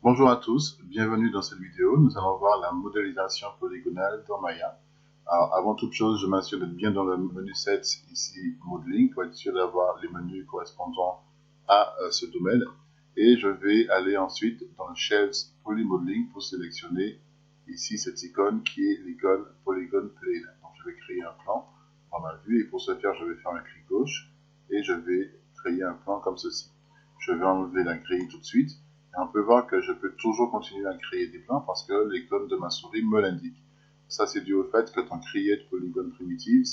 Bonjour à tous, bienvenue dans cette vidéo. Nous allons voir la modélisation polygonale dans Maya. Alors, avant toute chose, je m'assure d'être bien dans le menu 7, ici, Modeling, pour être sûr d'avoir les menus correspondant à ce domaine. Et je vais aller ensuite dans le Shells Poly Modeling pour sélectionner ici cette icône qui est l'icône Polygon Plane. Donc, je vais créer un plan dans ma vue et pour ce faire, je vais faire un clic gauche et je vais créer un plan comme ceci. Je vais enlever la grille tout de suite. Et on peut voir que je peux toujours continuer à créer des plans parce que l'icône de ma souris me l'indique. Ça, c'est dû au fait que dans Create Polygon Primitives,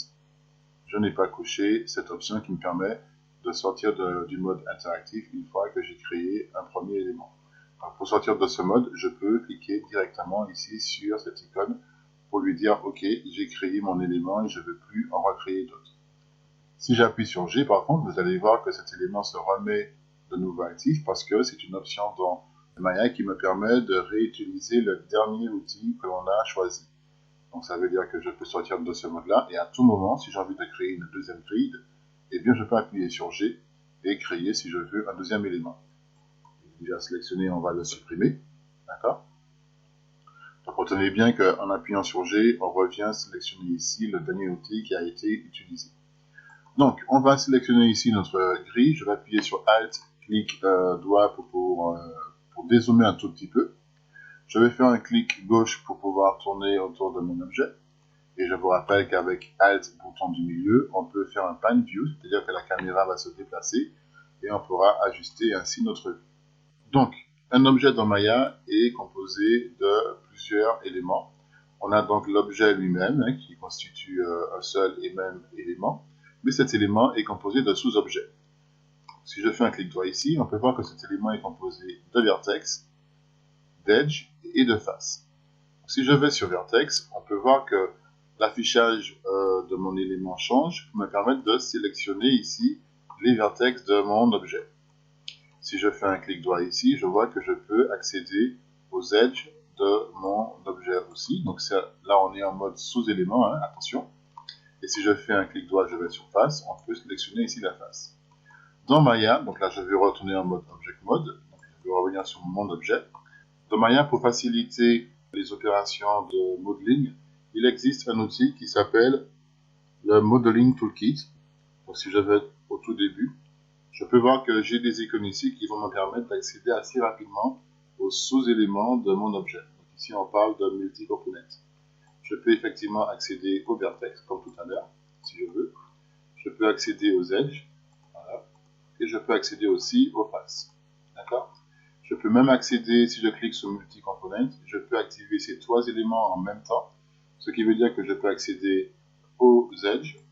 je n'ai pas coché cette option qui me permet de sortir du mode interactif une fois que j'ai créé un premier élément. Alors, pour sortir de ce mode, je peux cliquer directement ici sur cette icône pour lui dire « Ok, j'ai créé mon élément et je ne veux plus en recréer d'autres ». Si j'appuie sur G, par contre, vous allez voir que cet élément se remet de nouveau actif parce que c'est une option dans Maya qui me permet de réutiliser le dernier outil que l'on a choisi. Donc ça veut dire que je peux sortir de ce mode-là et à tout moment, si j'ai envie de créer une deuxième grille, eh bien je peux appuyer sur G et créer, si je veux, un deuxième élément. Déjà sélectionné, on va le supprimer. D'accord? Donc retenez bien qu'en appuyant sur G, on revient sélectionner ici le dernier outil qui a été utilisé. Donc, on va sélectionner ici notre grille. Je vais appuyer sur Alt, clic doigt pour dézoomer un tout petit peu. Je vais faire un clic gauche pour pouvoir tourner autour de mon objet. Et je vous rappelle qu'avec Alt, bouton du milieu, on peut faire un pan view, c'est-à-dire que la caméra va se déplacer et on pourra ajuster ainsi notre vue. Donc, un objet dans Maya est composé de plusieurs éléments. On a donc l'objet lui-même, qui constitue un seul et même élément, mais cet élément est composé de sous-objets. Si je fais un clic droit ici, on peut voir que cet élément est composé de vertex, d'edge et de face. Si je vais sur vertex, on peut voir que l'affichage de mon élément change pour me permettre de sélectionner ici les vertex de mon objet. Si je fais un clic droit ici, je vois que je peux accéder aux edges de mon objet aussi. Donc là, on est en mode sous-élément, attention. Et si je fais un clic droit, je vais sur face, on peut sélectionner ici la face. Dans Maya, donc là, je vais retourner en mode Object Mode. Donc je vais revenir sur mon objet. Dans Maya, pour faciliter les opérations de modeling, il existe un outil qui s'appelle le Modeling Toolkit. Donc si je vais au tout début, je peux voir que j'ai des icônes ici qui vont me permettre d'accéder assez rapidement aux sous-éléments de mon objet. Donc ici, on parle de multi-component. Je peux effectivement accéder au vertex, comme tout à l'heure, si je veux. Je peux accéder aux edges, voilà. Et je peux accéder aussi aux faces. D'accord? Je peux même accéder, si je clique sur multi-component, je peux activer ces trois éléments en même temps, ce qui veut dire que je peux accéder aux edges,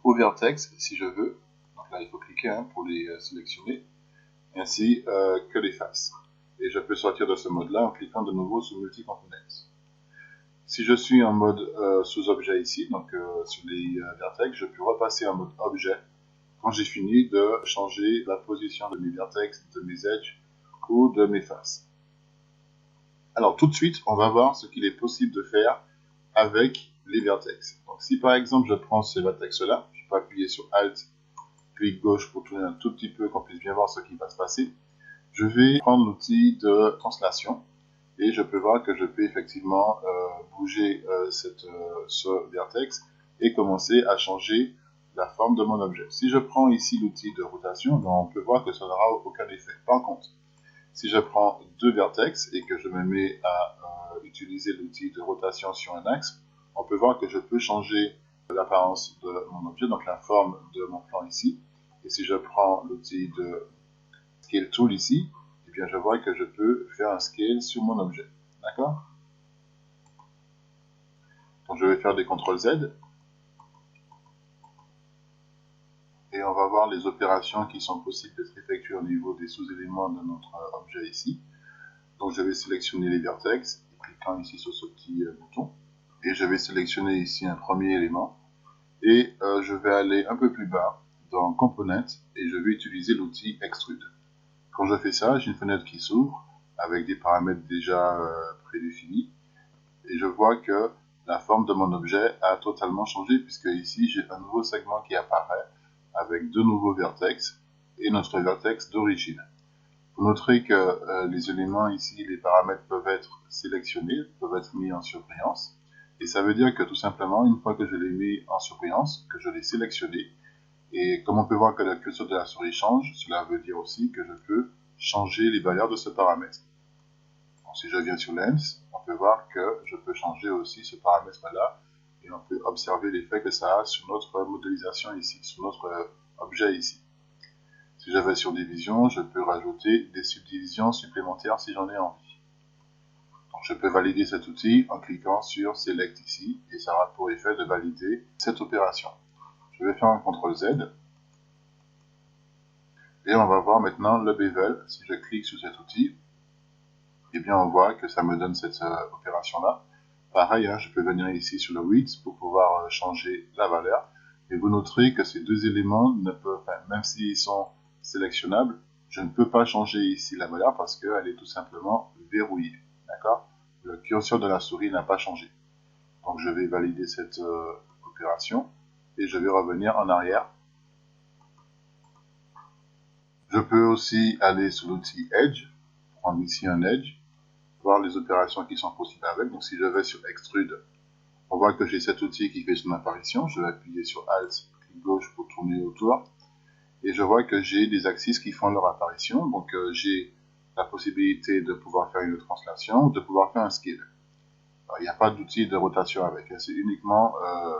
au vertex, si je veux. Donc là, il faut cliquer pour les sélectionner, ainsi que les faces. Et je peux sortir de ce mode-là en cliquant de nouveau sur multi-component. Si je suis en mode sous-objet ici, donc sur les vertex, je peux repasser en mode objet quand j'ai fini de changer la position de mes vertex, de mes edges ou de mes faces. Alors tout de suite, on va voir ce qu'il est possible de faire avec les vertex. Donc si par exemple je prends ces vertex-là, je peux appuyer sur Alt, clic gauche pour tourner un tout petit peu, qu'on puisse bien voir ce qui va se passer. Je vais prendre l'outil de translation et je peux voir que je peux effectivement bouger ce vertex et commencer à changer la forme de mon objet. Si je prends ici l'outil de rotation, on peut voir que ça n'aura aucun effet. Par contre, si je prends deux vertex et que je me mets à utiliser l'outil de rotation sur un axe, on peut voir que je peux changer l'apparence de mon objet, donc la forme de mon plan ici. Et si je prends l'outil de Scale Tool ici, eh bien je vois que je peux faire un scale sur mon objet. D'accord? Donc je vais faire des CTRL Z. Et on va voir les opérations qui sont possibles d'être effectuées au niveau des sous-éléments de notre objet ici. Donc je vais sélectionner les vertex, en cliquant ici sur ce petit bouton. Et je vais sélectionner ici un premier élément. Et je vais aller un peu plus bas dans Component et je vais utiliser l'outil Extrude. Quand je fais ça, j'ai une fenêtre qui s'ouvre avec des paramètres déjà prédéfinis. Et je vois que la forme de mon objet a totalement changé puisque ici j'ai un nouveau segment qui apparaît avec deux nouveaux vertex et notre vertex d'origine. Vous noterez que les éléments ici, les paramètres peuvent être sélectionnés, peuvent être mis en surbrillance. Et ça veut dire que tout simplement, une fois que je l'ai mis en surbrillance, que je l'ai sélectionné, et comme on peut voir que la curseur de la souris change, cela veut dire aussi que je peux changer les valeurs de ce paramètre. Donc, si je viens sur Lens, on peut voir que je peux changer aussi ce paramètre-là, et on peut observer l'effet que ça a sur notre modélisation ici, sur notre objet ici. Si je vais sur division, je peux rajouter des subdivisions supplémentaires si j'en ai envie. Donc je peux valider cet outil en cliquant sur Select ici, et ça aura pour effet de valider cette opération. Je vais faire un CTRL Z, et on va voir maintenant le bevel. Si je clique sur cet outil, eh bien on voit que ça me donne cette opération-là. Pareil, hein, je peux venir ici sur le width pour pouvoir changer la valeur. Et vous noterez que ces deux éléments ne peuvent, même s'ils sont sélectionnables, je ne peux pas changer ici la valeur parce qu'elle est tout simplement verrouillée. D'accord? Le curseur de la souris n'a pas changé. Donc je vais valider cette opération et je vais revenir en arrière. Je peux aussi aller sur l'outil Edge, prendre ici un Edge, voir les opérations qui sont possibles avec. Donc si je vais sur Extrude, on voit que j'ai cet outil qui fait son apparition. Je vais appuyer sur Alt, clic gauche pour tourner autour. Et je vois que j'ai des axes qui font leur apparition. Donc j'ai la possibilité de pouvoir faire une translation ou de pouvoir faire un scale. Alors, il n'y a pas d'outil de rotation avec, c'est uniquement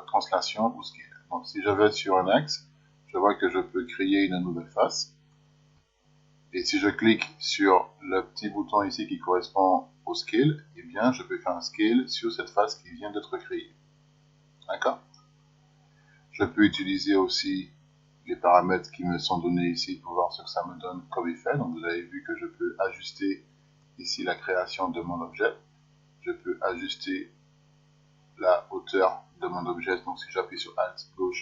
translation ou scale. Donc si je vais sur un axe, je vois que je peux créer une nouvelle face. Et si je clique sur le petit bouton ici qui correspond au scale, eh bien je peux faire un scale sur cette face qui vient d'être créée. D'accord? Je peux utiliser aussi les paramètres qui me sont donnés ici pour voir ce que ça me donne comme effet. Donc vous avez vu que je peux ajuster ici la création de mon objet. Je peux ajuster la hauteur de mon objet. Donc si j'appuie sur Alt gauche,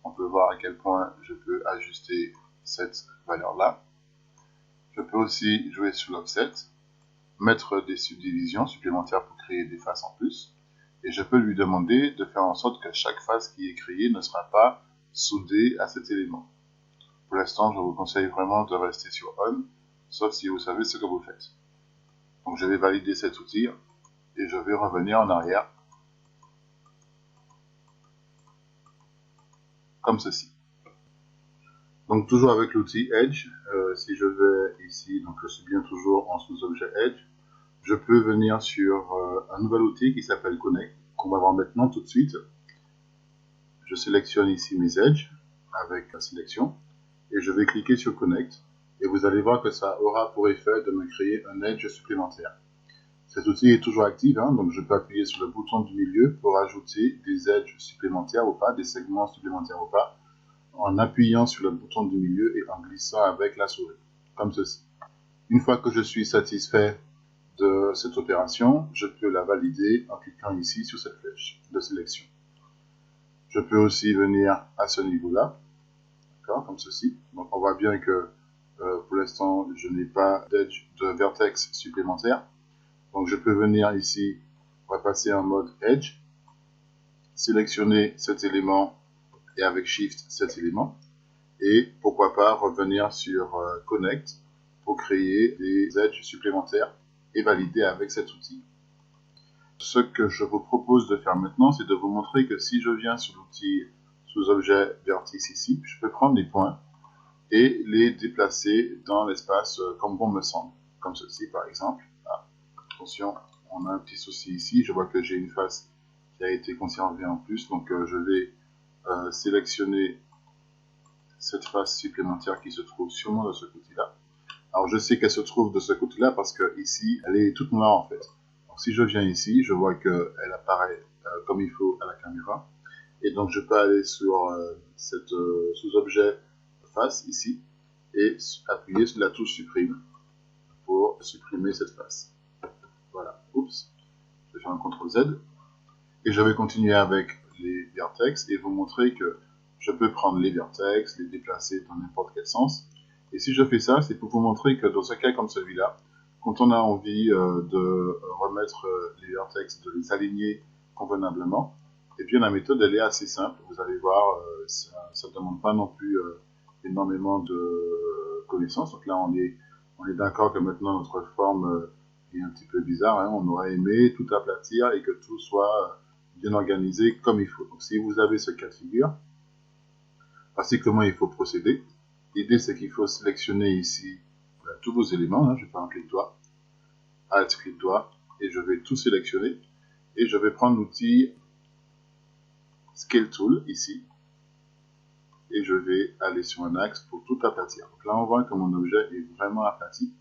on peut voir à quel point je peux ajuster cette valeur-là. Je peux aussi jouer sur l'offset, mettre des subdivisions supplémentaires pour créer des faces en plus. Et je peux lui demander de faire en sorte que chaque face qui est créée ne sera pas soudée à cet élément. Pour l'instant, je vous conseille vraiment de rester sur On, sauf si vous savez ce que vous faites. Donc je vais valider cet outil et je vais revenir en arrière, comme ceci. Donc toujours avec l'outil Edge, si je vais ici, donc je suis bien toujours en sous-objet Edge, je peux venir sur un nouvel outil qui s'appelle Connect, qu'on va voir maintenant tout de suite. Je sélectionne ici mes edges avec la sélection et je vais cliquer sur Connect et vous allez voir que ça aura pour effet de me créer un edge supplémentaire. Cet outil est toujours actif, hein, donc je peux appuyer sur le bouton du milieu pour ajouter des edges supplémentaires ou pas, des segments supplémentaires ou pas, en appuyant sur le bouton du milieu et en glissant avec la souris, comme ceci. Une fois que je suis satisfait de cette opération, je peux la valider en cliquant ici sur cette flèche de sélection. Je peux aussi venir à ce niveau-là, comme ceci. Donc on voit bien que pour l'instant, je n'ai pas d'edge de vertex supplémentaire. Donc je peux venir ici, on va passer en mode Edge, sélectionner cet élément et avec Shift cet élément. Et pourquoi pas revenir sur Connect pour créer des edges supplémentaires et valider avec cet outil. Ce que je vous propose de faire maintenant, c'est de vous montrer que si je viens sur l'outil sous-objet vertex ici, je peux prendre les points et les déplacer dans l'espace comme bon me semble. Comme ceci par exemple. Ah, attention, on a un petit souci ici, je vois que j'ai une face qui a été conservée en plus, donc je vais sélectionner cette face supplémentaire qui se trouve sûrement de ce côté-là. Alors je sais qu'elle se trouve de ce côté-là parce que ici, elle est toute noire en fait. Donc si je viens ici, je vois qu'elle apparaît comme il faut à la caméra. Et donc je peux aller sur cette sous-objet face ici et appuyer sur la touche supprime pour supprimer cette face. Voilà, oups, je vais faire un CTRL Z et je vais continuer avec les vertex et vous montrer que je peux prendre les vertex, les déplacer dans n'importe quel sens. Et si je fais ça, c'est pour vous montrer que dans un cas comme celui-là, quand on a envie de remettre les vertex, de les aligner convenablement, et bien la méthode elle est assez simple. Vous allez voir, ça ne demande pas non plus énormément de connaissances. Donc là on On est d'accord que maintenant notre forme est un petit peu bizarre, hein. On aurait aimé tout aplatir et que tout soit bien organisé comme il faut. Donc si vous avez ce cas de figure, voici comment il faut procéder. L'idée c'est qu'il faut sélectionner ici tous vos éléments, hein. Je vais faire un clic droit, Alt clic droit, et je vais tout sélectionner. Et je vais prendre l'outil Scale Tool ici, et je vais aller sur un axe pour tout aplatir. Donc là on voit que mon objet est vraiment aplati.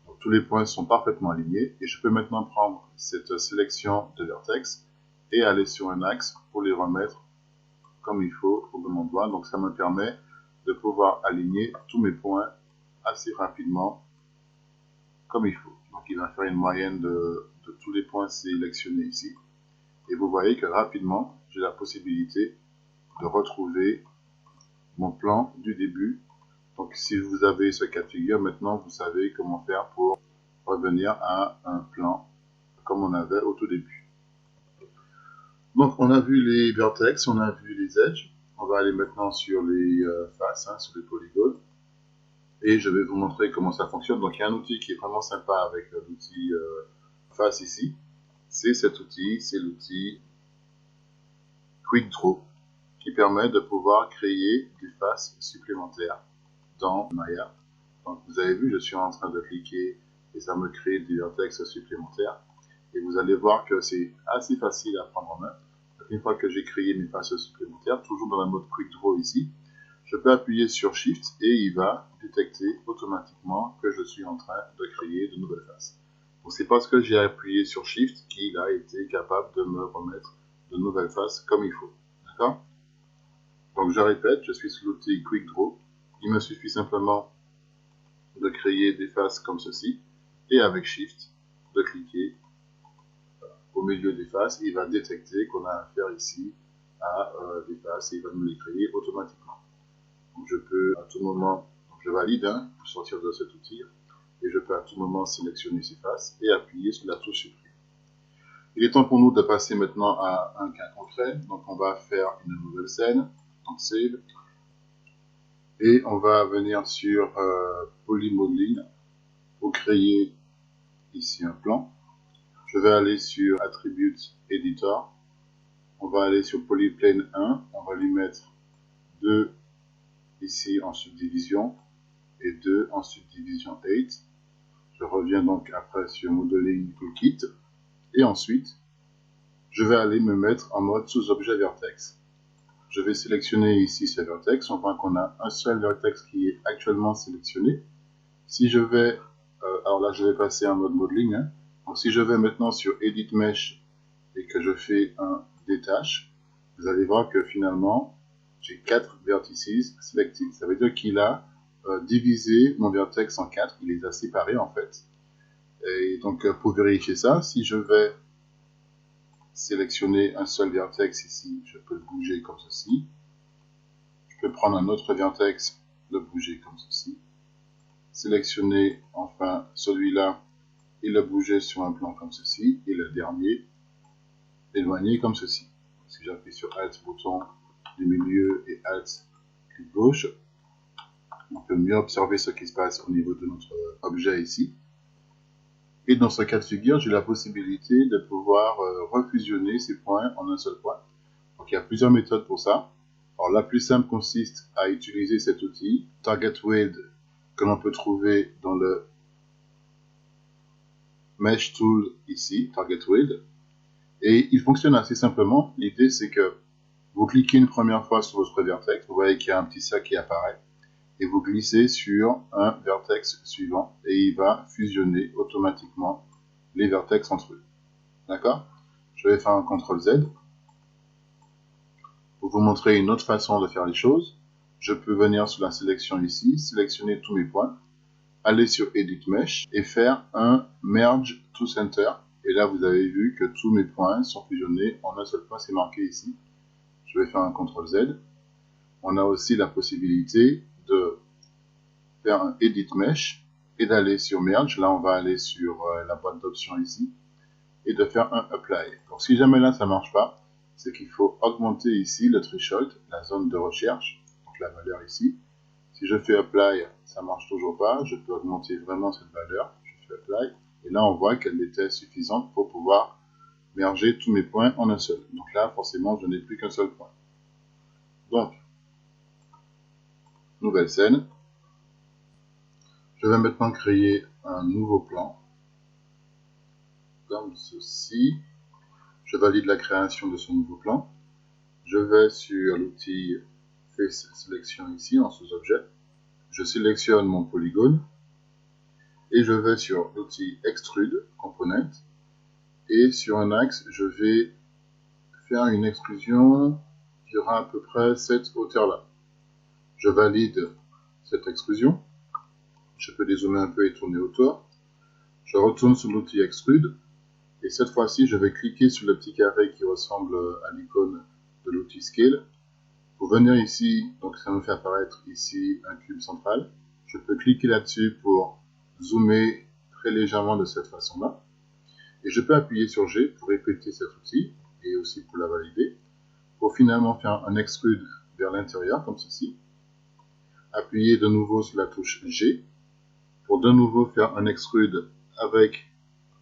Donc, tous les points sont parfaitement alignés, et je peux maintenant prendre cette sélection de vertex et aller sur un axe pour les remettre comme il faut au bon endroit. Donc ça me permet de pouvoir aligner tous mes points assez rapidement comme il faut. Donc il va faire une moyenne de tous les points sélectionnés ici. Et vous voyez que rapidement, j'ai la possibilité de retrouver mon plan du début. Donc si vous avez ce cas de figure, maintenant vous savez comment faire pour revenir à un plan comme on avait au tout début. Donc on a vu les vertex, on a vu les edges. On va aller maintenant sur les faces, hein, sur les polygones. Et je vais vous montrer comment ça fonctionne. Donc il y a un outil qui est vraiment sympa avec l'outil face ici. C'est cet outil, c'est l'outil Quick Draw, qui permet de pouvoir créer des faces supplémentaires dans Maya. Donc vous avez vu, je suis en train de cliquer et ça me crée des vertex supplémentaires. Et vous allez voir que c'est assez facile à prendre en main. Donc, une fois que j'ai créé mes faces supplémentaires, toujours dans la mode Quick Draw ici, je peux appuyer sur Shift et il va détecter automatiquement que je suis en train de créer de nouvelles faces. Donc c'est parce que j'ai appuyé sur Shift qu'il a été capable de me remettre de nouvelles faces comme il faut. D'accord? Donc je répète, je suis sous l'outil Quick Draw. Il me suffit simplement de créer des faces comme ceci et avec Shift de cliquer au milieu des faces. Il va détecter qu'on a affaire ici à des faces et il va nous les créer automatiquement. Donc je peux à tout moment, donc je valide hein, pour sortir de cet outil et je peux à tout moment sélectionner ces faces et appuyer sur la touche supprimer. Il est temps pour nous de passer maintenant à un cas concret. Donc on va faire une nouvelle scène, donc Save, et on va venir sur Polymodeling pour créer ici un plan. Je vais aller sur Attribute Editor, on va aller sur Polyplane 1, on va lui mettre 2 ici en subdivision et 2 en subdivision 8. Je reviens donc après sur Modeling Toolkit et ensuite je vais aller me mettre en mode sous-objet vertex. Je vais sélectionner ici ce vertex. On voit qu'on a un seul vertex qui est actuellement sélectionné. Si je vais, alors là je vais passer en mode modeling. Hein. Donc si je vais maintenant sur Edit Mesh et que je fais un détache, vous allez voir que finalement j'ai 4 vertices selected. Ça veut dire qu'il a divisé mon vertex en 4, il les a séparés en fait. Et donc pour vérifier ça, si je vais sélectionner un seul vertex ici, je peux le bouger comme ceci. Je peux prendre un autre vertex, le bouger comme ceci. Sélectionner enfin celui-là et le bouger sur un plan comme ceci. Et le dernier, l'éloigner comme ceci. Si j'appuie sur Alt bouton du milieu et Alt clic gauche, on peut mieux observer ce qui se passe au niveau de notre objet ici. Et dans ce cas de figure, j'ai la possibilité de pouvoir refusionner ces points en un seul point. Donc il y a plusieurs méthodes pour ça. Alors la plus simple consiste à utiliser cet outil, Target Weld, que l'on peut trouver dans le Mesh Tool ici, Target Weld. Et il fonctionne assez simplement. L'idée c'est que vous cliquez une première fois sur votre vertex, vous voyez qu'il y a un petit cercle qui apparaît, et vous glissez sur un vertex suivant, et il va fusionner automatiquement les vertex entre eux. D'accord? Je vais faire un CTRL Z. Pour vous montrer une autre façon de faire les choses, je peux venir sur la sélection ici, sélectionner tous mes points, aller sur Edit Mesh et faire un Merge to Center. Et là, vous avez vu que tous mes points sont fusionnés en un seul point, c'est marqué ici. Je vais faire un CTRL Z. On a aussi la possibilité de faire un Edit Mesh et d'aller sur Merge. Là, on va aller sur la boîte d'options ici et de faire un Apply. Donc, si jamais là, ça ne marche pas, c'est qu'il faut augmenter ici le threshold, la zone de recherche, donc la valeur ici. Si je fais Apply, ça marche toujours pas. Je peux augmenter vraiment cette valeur. Je fais Apply. Et là, on voit qu'elle était suffisante pour pouvoir merger tous mes points en un seul. Donc là, forcément, je n'ai plus qu'un seul point. Donc, nouvelle scène. Je vais maintenant créer un nouveau plan. Comme ceci. Je valide la création de ce nouveau plan. Je vais sur l'outil Face Selection ici, en sous-objet. Je sélectionne mon polygone. Et je vais sur l'outil Extrude Component. Et sur un axe, je vais faire une extrusion qui aura à peu près cette hauteur-là. Je valide cette extrusion. Je peux dézoomer un peu et tourner autour. Je retourne sur l'outil Extrude. Et cette fois-ci, je vais cliquer sur le petit carré qui ressemble à l'icône de l'outil Scale. Pour venir ici, donc ça me fait apparaître ici un cube central. Je peux cliquer là-dessus pour zoomer très légèrement de cette façon-là. Et je peux appuyer sur G pour répéter cet outil et aussi pour la valider. Pour finalement faire un extrude vers l'intérieur, comme ceci. Appuyer de nouveau sur la touche G pour de nouveau faire un extrude avec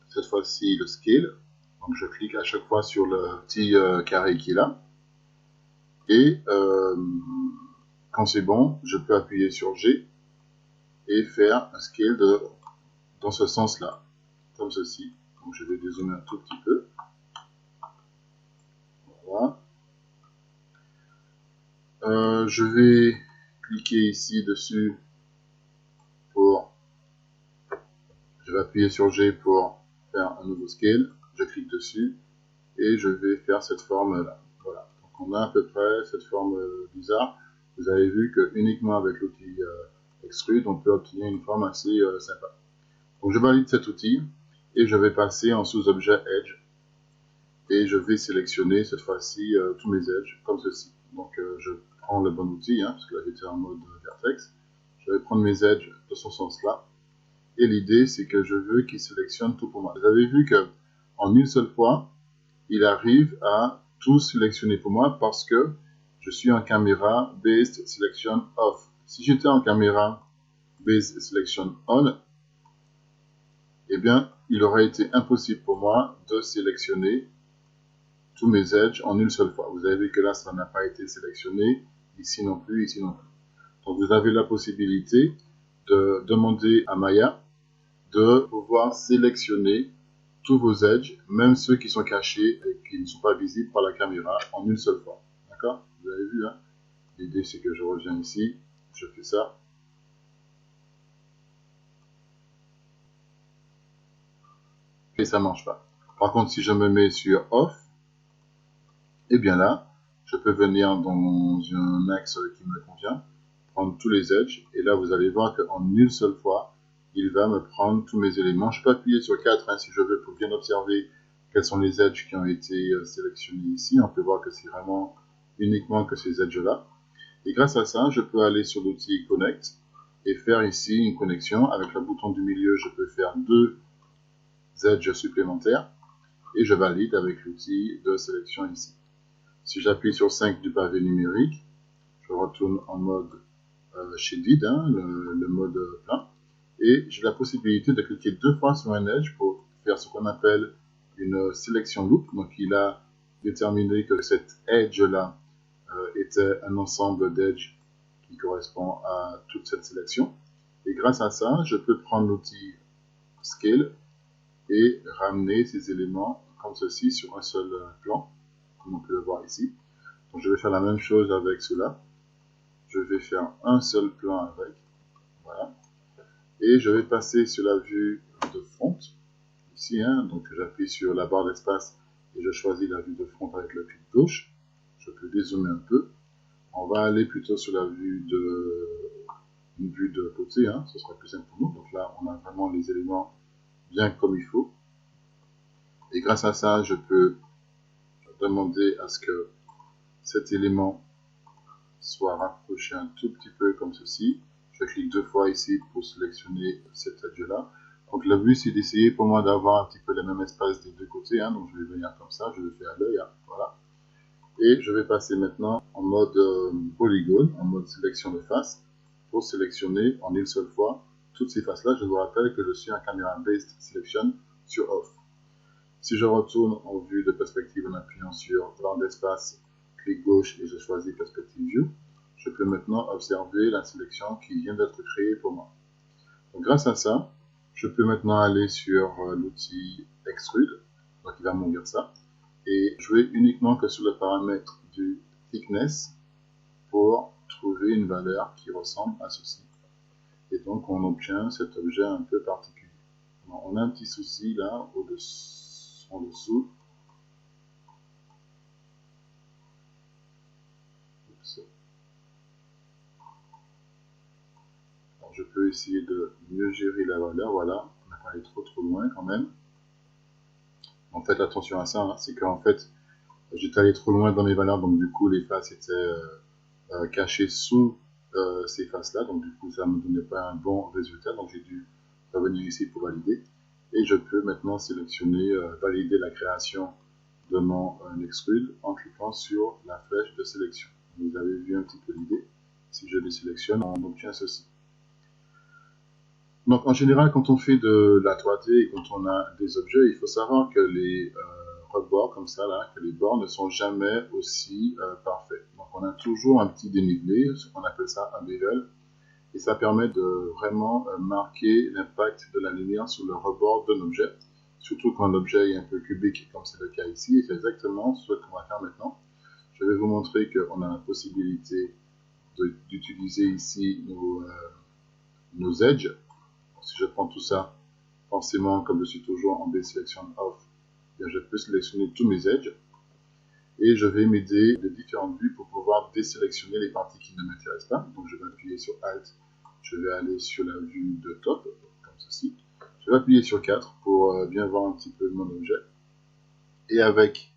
cette fois-ci le scale. Donc je clique à chaque fois sur le petit carré qui est là. Et quand c'est bon, je peux appuyer sur G et faire un scale dans ce sens-là, comme ceci. Donc je vais dézoomer un tout petit peu. Voilà. Je vais cliquer ici dessus pour... Je vais appuyer sur G pour faire un nouveau scale. Je clique dessus et je vais faire cette forme-là. Voilà. Donc on a à peu près cette forme bizarre. Vous avez vu que uniquement avec l'outil Extrude, on peut obtenir une forme assez sympa. Donc je valide cet outil et je vais passer en sous-objet Edge et je vais sélectionner cette fois-ci tous mes edges comme ceci. Donc je prends le bon outil, parce que là j'étais en mode vertex. Je vais prendre mes edges de ce sens-là et l'idée c'est que je veux qu'il sélectionne tout pour moi. Vous avez vu que en une seule fois, il arrive à tout sélectionner pour moi parce que je suis en caméra Based Selection Off. Si j'étais en caméra Based Selection On, eh bien, il aurait été impossible pour moi de sélectionner tous mes edges en une seule fois. Vous avez vu que là, ça n'a pas été sélectionné, ici non plus, ici non plus. Donc, vous avez la possibilité de demander à Maya de pouvoir sélectionner tous vos edges, même ceux qui sont cachés et qui ne sont pas visibles par la caméra, en une seule fois. D'accord? Vous avez vu, hein? L'idée, c'est que je reviens ici, je fais ça. Et ça ne marche pas. Par contre, si je me mets sur Off, et bien là, je peux venir dans un axe qui me convient, prendre tous les edges, et là vous allez voir qu'en une seule fois, il va me prendre tous mes éléments. Je peux appuyer sur 4 si je veux pour bien observer quels sont les edges qui ont été sélectionnés ici. On peut voir que c'est vraiment uniquement que ces edges-là. Et grâce à ça, je peux aller sur l'outil Connect et faire ici une connexion. Avec le bouton du milieu, je peux faire 2 edges supplémentaires et je valide avec l'outil de sélection ici. Si j'appuie sur 5 du pavé numérique, je retourne en mode shaded, le mode plein, et j'ai la possibilité de cliquer 2 fois sur un edge pour faire ce qu'on appelle une sélection loop. Donc il a déterminé que cet edge-là était un ensemble d'edges qui correspond à toute cette sélection. Et grâce à ça, je peux prendre l'outil Scale et ramener ces éléments comme ceci sur un seul plan, comme on peut le voir ici. Donc je vais faire la même chose avec cela. Je vais faire un seul plan avec. Voilà. Et je vais passer sur la vue de front. Ici, donc j'appuie sur la barre d'espace et je choisis la vue de front avec le clic gauche. Je peux dézoomer un peu. On va aller plutôt sur la vue une vue de côté, ce sera plus simple pour nous. Donc là, on a vraiment les éléments bien comme il faut. Et grâce à ça, je peux demander à ce que cet élément soit rapproché un tout petit peu comme ceci. Je clique 2 fois ici pour sélectionner cet edge-là. Donc le but, c'est d'essayer pour moi d'avoir un petit peu le même espace des deux côtés. Donc je vais venir comme ça, je le fais à l'œil. Voilà. Et je vais passer maintenant en mode polygone, en mode sélection de face. pour sélectionner en une seule fois toutes ces faces-là. Je vous rappelle que je suis un Camera Based Selection sur Off. Si je retourne en vue de perspective en appuyant sur barre d'espace, clic gauche et je choisis Perspective View, je peux maintenant observer la sélection qui vient d'être créée pour moi. Donc, grâce à ça, je peux maintenant aller sur l'outil Extrude, donc il va m'ouvrir ça, et jouer uniquement que sur le paramètre du thickness pour trouver une valeur qui ressemble à ceci. Et donc on obtient cet objet un peu particulier. Alors, on a un petit souci là, en dessous. Alors, je peux essayer de mieux gérer la valeur, voilà, on n'a pas allé trop loin quand même. En fait, attention à ça, hein, c'est qu'en fait, j'étais allé trop loin dans mes valeurs, donc du coup les faces étaient cachées sous ces faces-là, donc du coup ça ne me donnait pas un bon résultat, donc j'ai dû revenir ici pour valider. Et je peux maintenant sélectionner, valider la création de mon extrude en cliquant sur la flèche de sélection. Vous avez vu un petit peu l'idée. Si je désélectionne, on obtient ceci. Donc en général, quand on fait de la 3D et quand on a des objets, il faut savoir que les rebords comme ça, là, que les bords ne sont jamais aussi parfaits. Donc on a toujours un petit dénivelé, ce qu'on appelle ça un bevel, et ça permet de vraiment marquer l'impact de la lumière sur le rebord d'un objet, surtout quand l'objet est un peu cubique, comme c'est le cas ici, et c'est exactement ce qu'on va faire maintenant. Je vais vous montrer qu'on a la possibilité d'utiliser ici nos edges. Donc, si je prends tout ça, forcément, comme je suis toujours en B-Selection Off, bien, je peux sélectionner tous mes edges, et je vais m'aider de différentes vues pour pouvoir désélectionner les parties qui ne m'intéressent pas. Donc je vais appuyer sur Alt, je vais aller sur la vue de top, comme ceci. Je vais appuyer sur 4 pour bien voir un petit peu mon objet. Et avec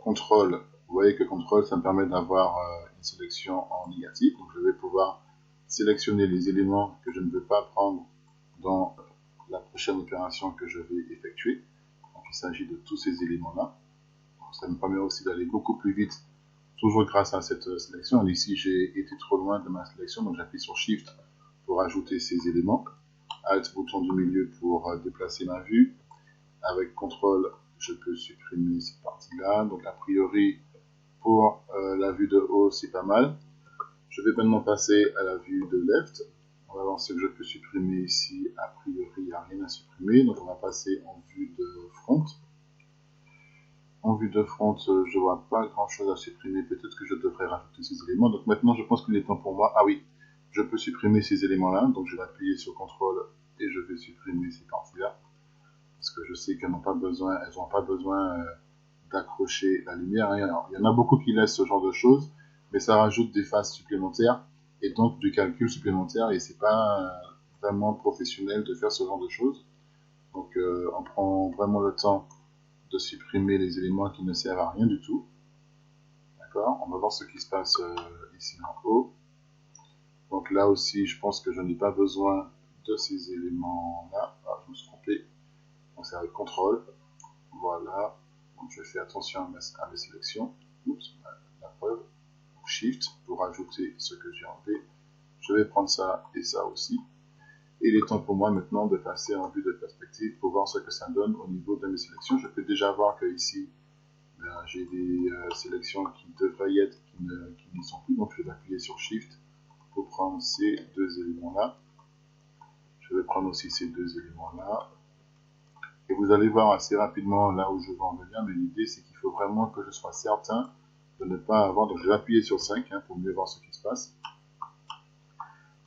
CTRL, vous voyez que CTRL, ça me permet d'avoir une sélection en négatif. Donc je vais pouvoir sélectionner les éléments que je ne veux pas prendre dans la prochaine opération que je vais effectuer. Donc il s'agit de tous ces éléments-là. Ça me permet aussi d'aller beaucoup plus vite, toujours grâce à cette sélection. Ici, j'ai été trop loin de ma sélection, donc j'appuie sur Shift pour ajouter ces éléments. Alt, bouton du milieu pour déplacer ma vue. Avec CTRL, je peux supprimer cette partie-là. Donc, a priori, pour la vue de haut, c'est pas mal. Je vais maintenant passer à la vue de left. On va voir ce que je peux supprimer ici. A priori, il n'y a rien à supprimer. Donc, on va passer en vue de front. En vue de front, je ne vois pas grand chose à supprimer. Peut-être que je devrais rajouter ces éléments. Donc maintenant, je pense qu'il est temps pour moi. Ah oui, je peux supprimer ces éléments-là. Donc je vais appuyer sur CTRL et je vais supprimer ces parties-là. Parce que je sais qu'elles n'ont pas besoin, d'accrocher la lumière. Alors, il y en a beaucoup qui laissent ce genre de choses, mais ça rajoute des phases supplémentaires et donc du calcul supplémentaire. Et c'est pas vraiment professionnel de faire ce genre de choses. Donc on prend vraiment le temps de supprimer les éléments qui ne servent à rien du tout. D'accord? On va voir ce qui se passe ici en haut. Donc là aussi, je pense que je n'ai pas besoin de ces éléments-là. Ah, je me suis trompé. Donc c'est avec CTRL. Voilà. Donc je fais attention à mes sélections. Oups, la preuve. Shift pour ajouter ce que j'ai enlevé. Je vais prendre ça et ça aussi. Et il est temps pour moi maintenant de passer en vue de perspective pour voir ce que ça donne au niveau de mes sélections. Je peux déjà voir que ici, j'ai des sélections qui devraient y être, qui n'y sont plus. Donc je vais appuyer sur Shift pour prendre ces deux éléments-là. Je vais prendre aussi ces deux éléments-là. Et vous allez voir assez rapidement là où je veux en venir. Mais l'idée, c'est qu'il faut vraiment que je sois certain de ne pas avoir... Donc je vais appuyer sur 5 pour mieux voir ce qui se passe.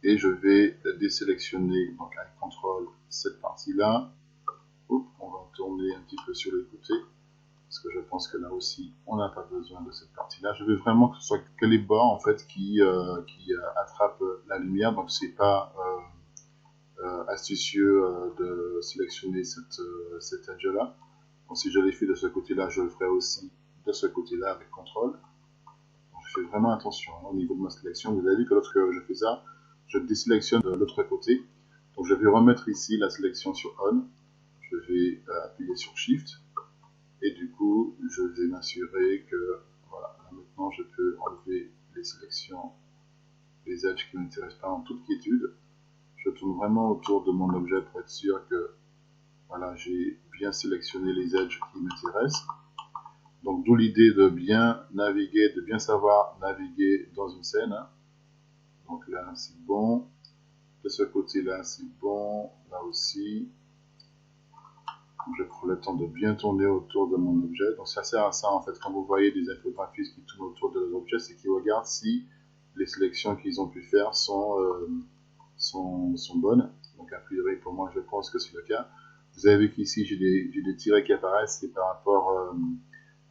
Et je vais désélectionner, donc avec CTRL, cette partie-là. On va tourner un petit peu sur le côté. Parce que je pense que là aussi, on n'a pas besoin de cette partie-là. Je veux vraiment que ce soit que les bords en fait qui attrapent la lumière. Donc c'est pas astucieux de sélectionner cet edge-là. Donc si je l'ai fait de ce côté-là, je le ferai aussi de ce côté-là avec CTRL. Donc, je fais vraiment attention au niveau de ma sélection. Vous avez vu que lorsque je fais ça, je désélectionne de l'autre côté. Donc je vais remettre ici la sélection sur On. Je vais appuyer sur Shift. Et du coup, je vais m'assurer que, voilà, là, maintenant je peux enlever les sélections les edges qui ne m'intéressent pas en toute quiétude. Je tourne vraiment autour de mon objet pour être sûr que voilà, j'ai bien sélectionné les edges qui m'intéressent. Donc d'où l'idée de bien naviguer, de bien savoir naviguer dans une scène. Hein. Donc là c'est bon, de ce côté-là c'est bon, là aussi. Donc, je prends le temps de bien tourner autour de mon objet. Donc ça sert à ça en fait, quand vous voyez des infographistes qui tournent autour de leurs objets, c'est qu'ils regardent si les sélections qu'ils ont pu faire sont bonnes. Donc a priori pour moi je pense que c'est le cas. Vous avez vu qu'ici j'ai des tirets qui apparaissent, c'est par rapport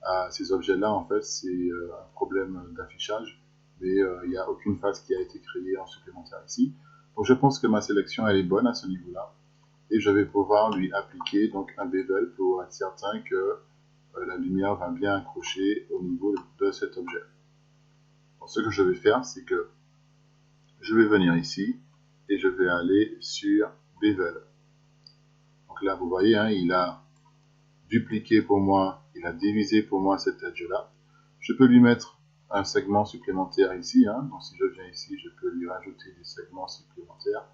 à ces objets-là, en fait, c'est un problème d'affichage, mais il n'y a aucune phase qui a été créée en supplémentaire ici. Donc je pense que ma sélection elle est bonne à ce niveau-là, et je vais pouvoir lui appliquer donc un bevel pour être certain que la lumière va bien accrocher au niveau de cet objet. Donc ce que je vais faire, c'est que je vais venir ici, et je vais aller sur bevel. Donc là, vous voyez, hein, il a dupliqué pour moi, il a divisé pour moi cet edge-là. Je peux lui mettre un segment supplémentaire ici. Hein. Donc si je viens ici, je peux lui rajouter des segments supplémentaires,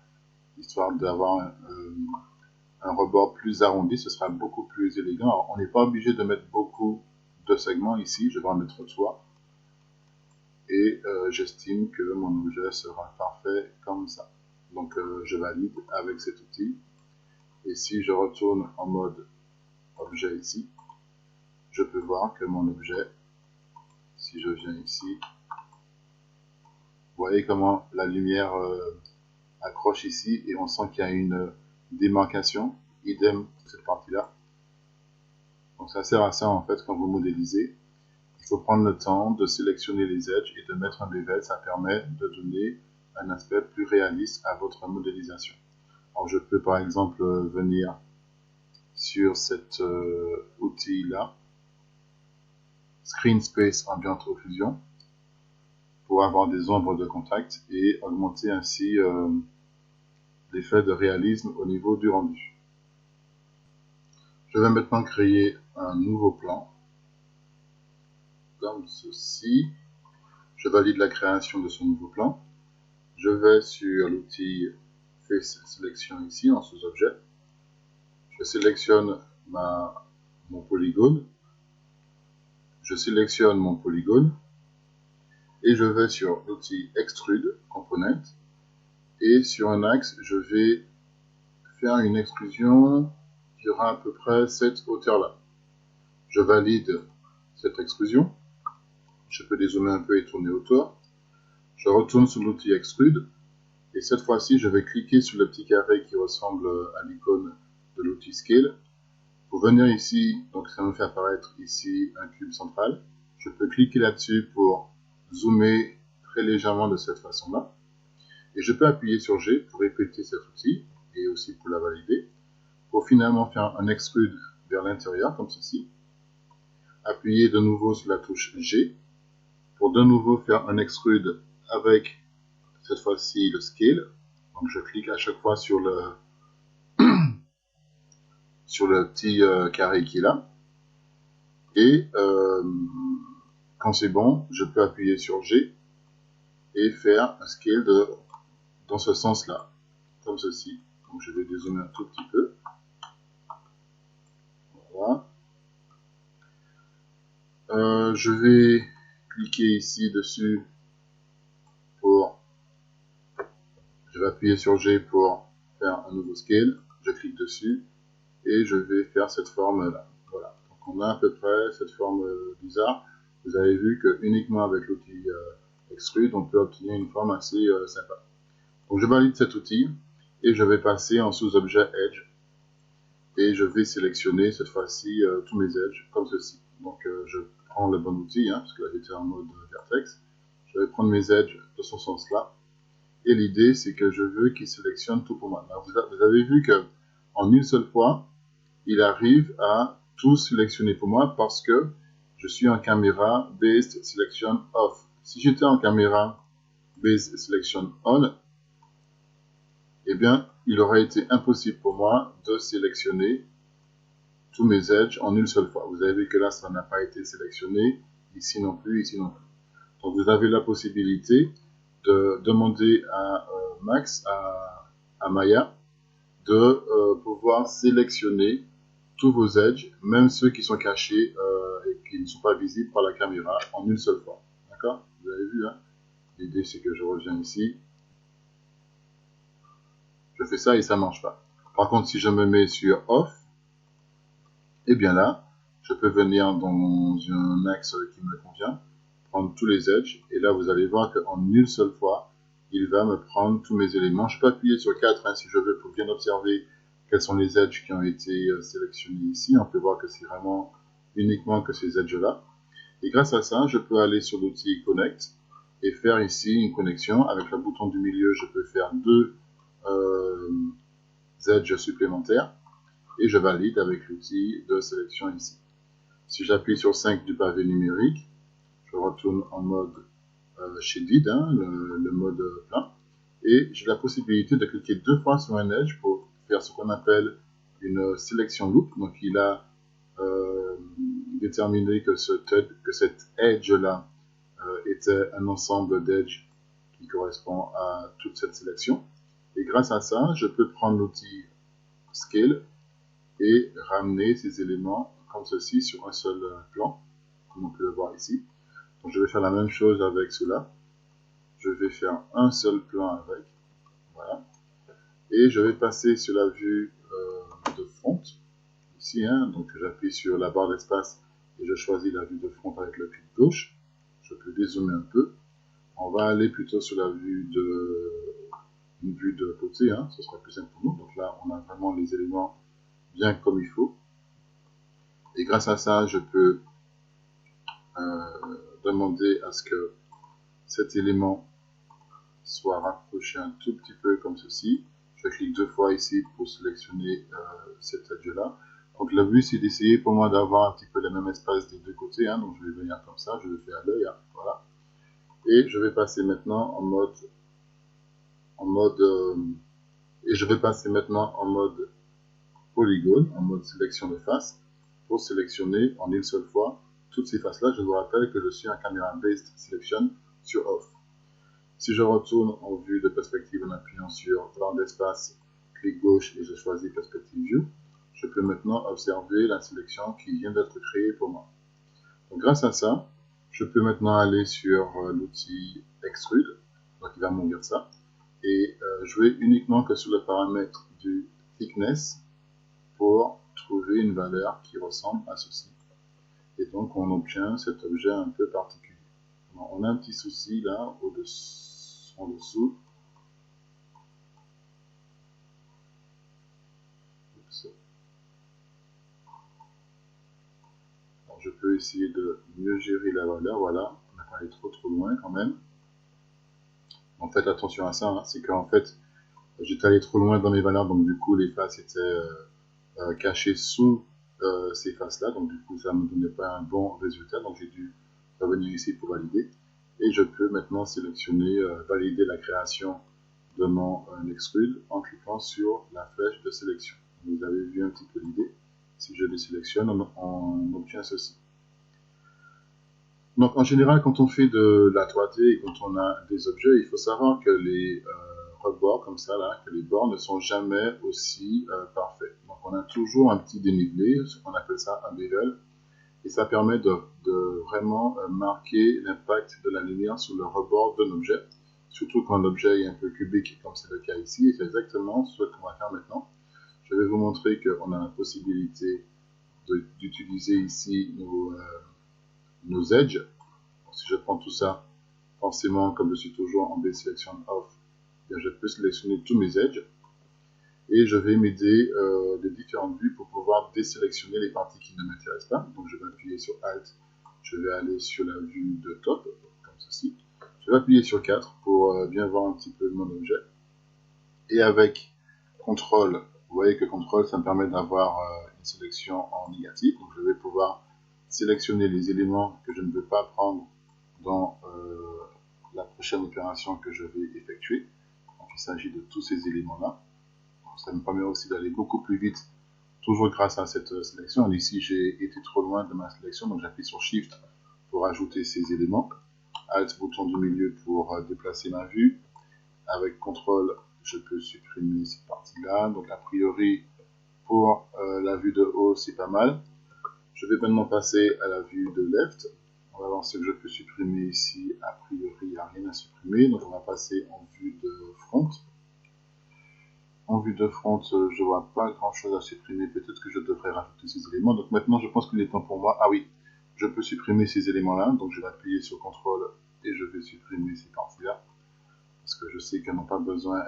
histoire d'avoir un rebord plus arrondi. Ce sera beaucoup plus élégant. Alors, on n'est pas obligé de mettre beaucoup de segments ici. Je vais en mettre 3. Et j'estime que mon objet sera parfait comme ça. Donc je valide avec cet outil. Et si je retourne en mode objet ici, je peux voir que mon objet, si je viens ici, vous voyez comment la lumière accroche ici et on sent qu'il y a une démarcation, idem pour cette partie-là. Donc ça sert à ça en fait quand vous modélisez. Il faut prendre le temps de sélectionner les edges et de mettre un bevel, ça permet de donner un aspect plus réaliste à votre modélisation. Alors je peux par exemple venir sur cet outil-là, Screen Space Ambient Occlusion, pour avoir des ombres de contact et augmenter ainsi l'effet de réalisme au niveau du rendu. Je vais maintenant créer un nouveau plan, comme ceci. Je valide la création de ce nouveau plan. Je vais sur l'outil Face Selection ici, en sous-objet. Je sélectionne mon polygone. Je sélectionne mon polygone. Et je vais sur l'outil Extrude Component. Et sur un axe, je vais faire une extrusion qui aura à peu près cette hauteur-là. Je valide cette extrusion. Je peux dézoomer un peu et tourner autour. Je retourne sur l'outil Extrude. Et cette fois-ci, je vais cliquer sur le petit carré qui ressemble à l'icône de l'outil Scale. Pour venir ici, donc ça me fait apparaître ici un cube central. Je peux cliquer là-dessus pour zoomer très légèrement de cette façon-là. Et je peux appuyer sur G pour répéter cet outil et aussi pour la valider. Pour finalement faire un extrude vers l'intérieur, comme ceci. Appuyer de nouveau sur la touche G pour de nouveau faire un extrude avec cette fois-ci le scale. Donc je clique à chaque fois sur le petit carré qui est là. Et quand c'est bon, je peux appuyer sur G et faire un scale dans ce sens-là, comme ceci. Donc je vais dézoomer un tout petit peu. Voilà. Je vais cliquer ici dessus pour... Je vais appuyer sur G pour faire un nouveau scale. Je clique dessus et je vais faire cette forme-là. Voilà. Donc on a à peu près cette forme bizarre. Vous avez vu que uniquement avec l'outil Extrude, on peut obtenir une forme assez sympa. Donc je valide cet outil et je vais passer en sous-objet Edge et je vais sélectionner cette fois-ci tous mes edges comme ceci. Donc je prends le bon outil, hein, parce que là j'étais en mode vertex. Je vais prendre mes edges de ce sens-là et l'idée c'est que je veux qu'il sélectionne tout pour moi. Alors, vous avez vu que en une seule fois, il arrive à tout sélectionner pour moi parce que je suis en caméra Based Selection Off. Si j'étais en caméra Based Selection On, eh bien, il aurait été impossible pour moi de sélectionner tous mes edges en une seule fois. Vous avez vu que là, ça n'a pas été sélectionné, ici non plus, ici non plus. Donc, vous avez la possibilité de demander à Max, à Maya, de pouvoir sélectionner tous vos edges, même ceux qui sont cachés et qui ne sont pas visibles par la caméra, en une seule fois. D'accord? Vous avez vu, hein? L'idée, c'est que je reviens ici. Je fais ça et ça ne marche pas. Par contre, si je me mets sur Off, et bien là, je peux venir dans un axe qui me convient, prendre tous les edges, et là, vous allez voir qu'en une seule fois, il va me prendre tous mes éléments. Je peux appuyer sur 4 hein, si je veux pour bien observer quels sont les edges qui ont été sélectionnés ici. On peut voir que c'est vraiment uniquement que ces edges-là. Et grâce à ça, je peux aller sur l'outil Connect et faire ici une connexion. Avec le bouton du milieu, je peux faire deux edges supplémentaires et je valide avec l'outil de sélection ici. Si j'appuie sur 5 du pavé numérique, je retourne en mode shaded, hein, le mode plein, et j'ai la possibilité de cliquer 2 fois sur un edge pour faire ce qu'on appelle une sélection loop. Donc il a déterminé que cet edge-là était un ensemble d'edges qui correspond à toute cette sélection. Et grâce à ça, je peux prendre l'outil Scale et ramener ces éléments comme ceci sur un seul plan, comme on peut le voir ici. Donc je vais faire la même chose avec cela. Je vais faire un seul plan avec, voilà. Et je vais passer sur la vue de front, ici, hein. Donc j'appuie sur la barre d'espace et je choisis la vue de front avec le clic gauche. Je peux dézoomer un peu. On va aller plutôt sur la vue une vue de côté, hein. Ce sera plus simple pour nous. Donc là, on a vraiment les éléments bien comme il faut. Et grâce à ça, je peux demander à ce que cet élément soit rapproché un tout petit peu comme ceci. Je clique 2 fois ici pour sélectionner cet edge-là. Donc le but, c'est d'essayer pour moi d'avoir un petit peu le même espace des deux côtés. Hein. Donc je vais venir comme ça, je le fais à l'œil, hein. Voilà. Et je vais passer maintenant en mode et je vais passer maintenant en mode polygone, en mode sélection de face, pour sélectionner en une seule fois toutes ces faces-là. Je vous rappelle que je suis en Camera Based Selection sur Off. Si je retourne en vue de perspective en appuyant sur barre d'espace, clic gauche et je choisis Perspective View, je peux maintenant observer la sélection qui vient d'être créée pour moi. Donc, grâce à ça, je peux maintenant aller sur l'outil Extrude, donc il va m'ouvrir ça, et jouer uniquement que sur le paramètre du thickness pour trouver une valeur qui ressemble à ceci. Et donc on obtient cet objet un peu particulier. Alors, on a un petit souci là, en dessous. Alors, je peux essayer de mieux gérer la valeur, voilà. On n'a pas allé trop loin quand même. En fait, attention à ça, hein, c'est qu'en fait, j'étais allé trop loin dans mes valeurs, donc du coup, les faces étaient cachées sous ces faces-là, donc du coup, ça ne me donnait pas un bon résultat, donc j'ai dû revenir ici pour valider. Et je peux maintenant sélectionner, valider la création de mon extrude en cliquant sur la flèche de sélection. Vous avez vu un petit peu l'idée. Si je les sélectionne, on obtient ceci. Donc en général, quand on fait de la 3D et quand on a des objets, il faut savoir que les rebords comme ça, là, que les bords ne sont jamais aussi parfaits. Donc on a toujours un petit dénivelé, ce qu'on appelle ça un bevel, et ça permet de vraiment marquer l'impact de la lumière sur le rebord d'un objet, surtout quand l'objet est un peu cubique comme c'est le cas ici, et c'est exactement ce qu'on va faire maintenant. Je vais vous montrer qu'on a la possibilité d'utiliser ici nos edges. Donc, si je prends tout ça, forcément, comme je suis toujours en Base Selection Off, je peux sélectionner tous mes edges et je vais m'aider de différentes vues pour pouvoir désélectionner les parties qui ne m'intéressent pas. Donc je vais appuyer sur Alt, je vais aller sur la vue de top, comme ceci. Je vais appuyer sur 4 pour bien voir un petit peu mon objet. Et avec CTRL, vous voyez que CTRL, ça me permet d'avoir une sélection en négatif. Donc je vais pouvoir sélectionner les éléments que je ne veux pas prendre dans la prochaine opération que je vais effectuer. Donc il s'agit de tous ces éléments-là. Ça me permet aussi d'aller beaucoup plus vite, toujours grâce à cette sélection. Ici, j'ai été trop loin de ma sélection, donc j'appuie sur Shift pour ajouter ces éléments. Alt bouton du milieu pour déplacer ma vue. Avec CTRL, je peux supprimer cette partie-là. Donc a priori, pour la vue de haut, c'est pas mal. Je vais maintenant passer à la vue de left. On va voir ce que je peux supprimer ici. A priori, il n'y a rien à supprimer. Donc on va passer en vue de front. En vue de front, je vois pas grand chose à supprimer. Peut-être que je devrais rajouter ces éléments. Donc maintenant, je pense qu'il est temps pour moi. Ah oui, je peux supprimer ces éléments-là. Donc je vais appuyer sur CTRL et je vais supprimer ces parties-là. Parce que je sais qu'elles n'ont pas besoin,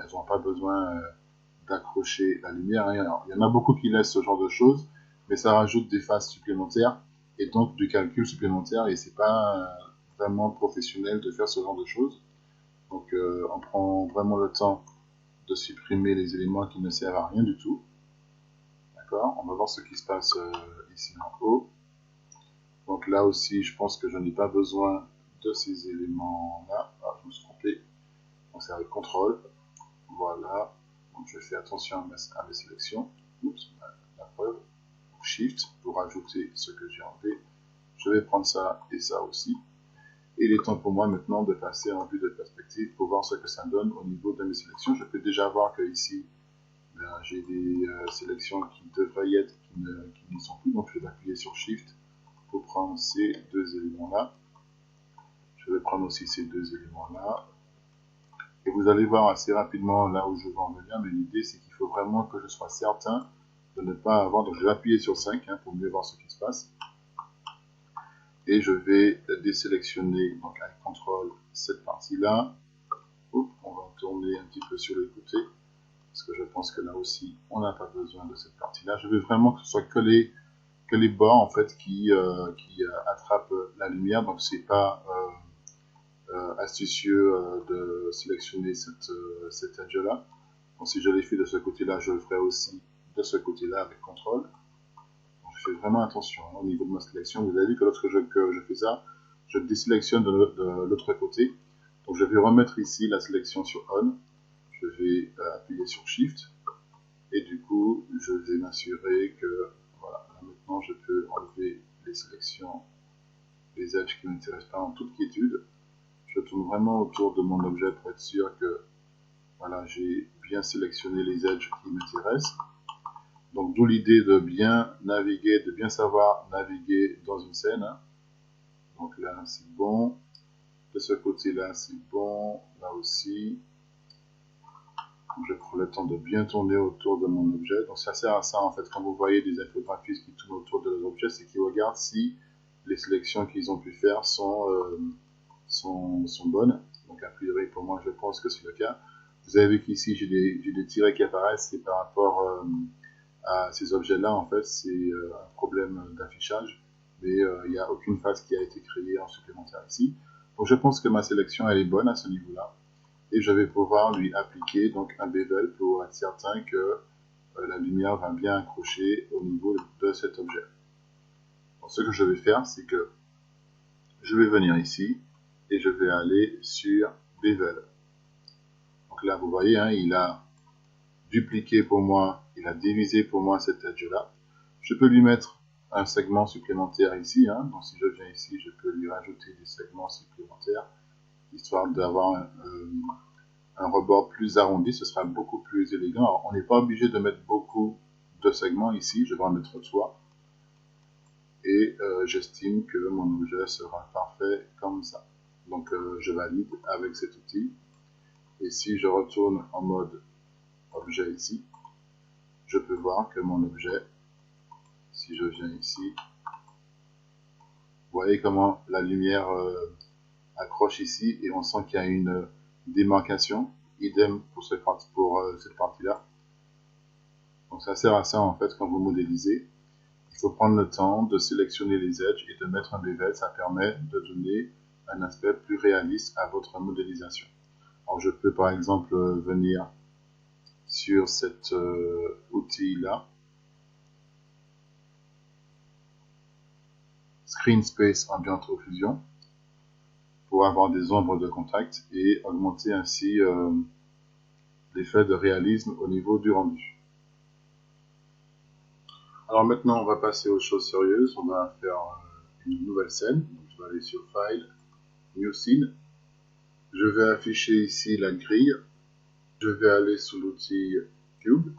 d'accrocher la lumière. Alors, il y en a beaucoup qui laissent ce genre de choses, mais ça rajoute des phases supplémentaires et donc du calcul supplémentaire. Et c'est pas vraiment professionnel de faire ce genre de choses. Donc on prend vraiment le temps de supprimer les éléments qui ne servent à rien du tout. D'accord? On va voir ce qui se passe ici en haut. Donc là aussi, je pense que je n'ai pas besoin de ces éléments-là. Ah, je me suis trompé. Donc c'est avec CTRL. Voilà. Donc je fais attention à mes sélections. Oups, la preuve. Shift pour ajouter ce que j'ai enlevé. Je vais prendre ça et ça aussi. Et il est temps pour moi maintenant de passer en vue de perspective pour voir ce que ça donne au niveau de mes sélections. Je peux déjà voir que ici, j'ai des sélections qui devraient y être, qui n'y sont plus. Donc je vais appuyer sur Shift pour prendre ces deux éléments-là. Je vais prendre aussi ces deux éléments-là. Et vous allez voir assez rapidement là où je veux en venir, mais l'idée c'est qu'il faut vraiment que je sois certain de ne pas avoir... Donc je vais appuyer sur 5 pour mieux voir ce qui se passe. Et je vais désélectionner donc avec CTRL cette partie-là. On va tourner un petit peu sur les côtés, parce que je pense que là aussi, on n'a pas besoin de cette partie-là. Je veux vraiment que ce soit que les bords en fait qui attrapent la lumière, donc c'est pas astucieux de sélectionner cette edge-là. Donc si je l'ai fait de ce côté-là, je le ferai aussi de ce côté-là avec CTRL. Je fais vraiment attention au niveau de ma sélection. Vous avez vu que lorsque je fais ça, je désélectionne de l'autre côté. Donc je vais remettre ici la sélection sur On. Je vais appuyer sur Shift. Et du coup, je vais m'assurer que, voilà, là, maintenant je peux enlever les sélections, les edges qui ne m'intéressent pas en toute quiétude. Je tourne vraiment autour de mon objet pour être sûr que, voilà, j'ai bien sélectionné les edges qui m'intéressent. Donc d'où l'idée de bien naviguer, de bien savoir naviguer dans une scène. Donc là c'est bon, de ce côté-là c'est bon, là aussi. Donc, je prends le temps de bien tourner autour de mon objet. Donc ça sert à ça en fait, quand vous voyez des infographistes qui tournent autour de l'objet, c'est qu'ils regardent si les sélections qu'ils ont pu faire sont bonnes. Donc a priori pour moi je pense que c'est le cas. Vous avez vu qu'ici j'ai des tirets qui apparaissent, c'est par rapport à ces objets-là, en fait, c'est un problème d'affichage, mais il n'y a aucune phase qui a été créée en supplémentaire ici. Donc je pense que ma sélection elle est bonne à ce niveau-là, et je vais pouvoir lui appliquer donc un bevel pour être certain que la lumière va bien accrocher au niveau de cet objet. Donc ce que je vais faire, c'est que je vais venir ici, et je vais aller sur bevel. Donc là, vous voyez, il a dupliqué pour moi, il a divisé pour moi cet edge-là. Je peux lui mettre un segment supplémentaire ici, donc si je viens ici, je peux lui rajouter des segments supplémentaires, histoire d'avoir un rebord plus arrondi, ce sera beaucoup plus élégant. Alors, on n'est pas obligé de mettre beaucoup de segments ici, je vais en mettre 3, et j'estime que mon objet sera parfait comme ça. Donc je valide avec cet outil, et si je retourne en mode objet ici, je peux voir que mon objet, si je viens ici, vous voyez comment la lumière accroche ici et on sent qu'il y a une démarcation. Idem pour cette partie-là. Donc ça sert à ça en fait quand vous modélisez. Il faut prendre le temps de sélectionner les edges et de mettre un bevel. Ça permet de donner un aspect plus réaliste à votre modélisation. Alors je peux par exemple venir sur cet outil-là. Screen Space Ambient Occlusion pour avoir des ombres de contact et augmenter ainsi l'effet de réalisme au niveau du rendu. Alors maintenant on va passer aux choses sérieuses, on va faire une nouvelle scène. Donc, je vais aller sur File, New Scene. Je vais afficher ici la grille. Je vais aller sur l'outil Cube.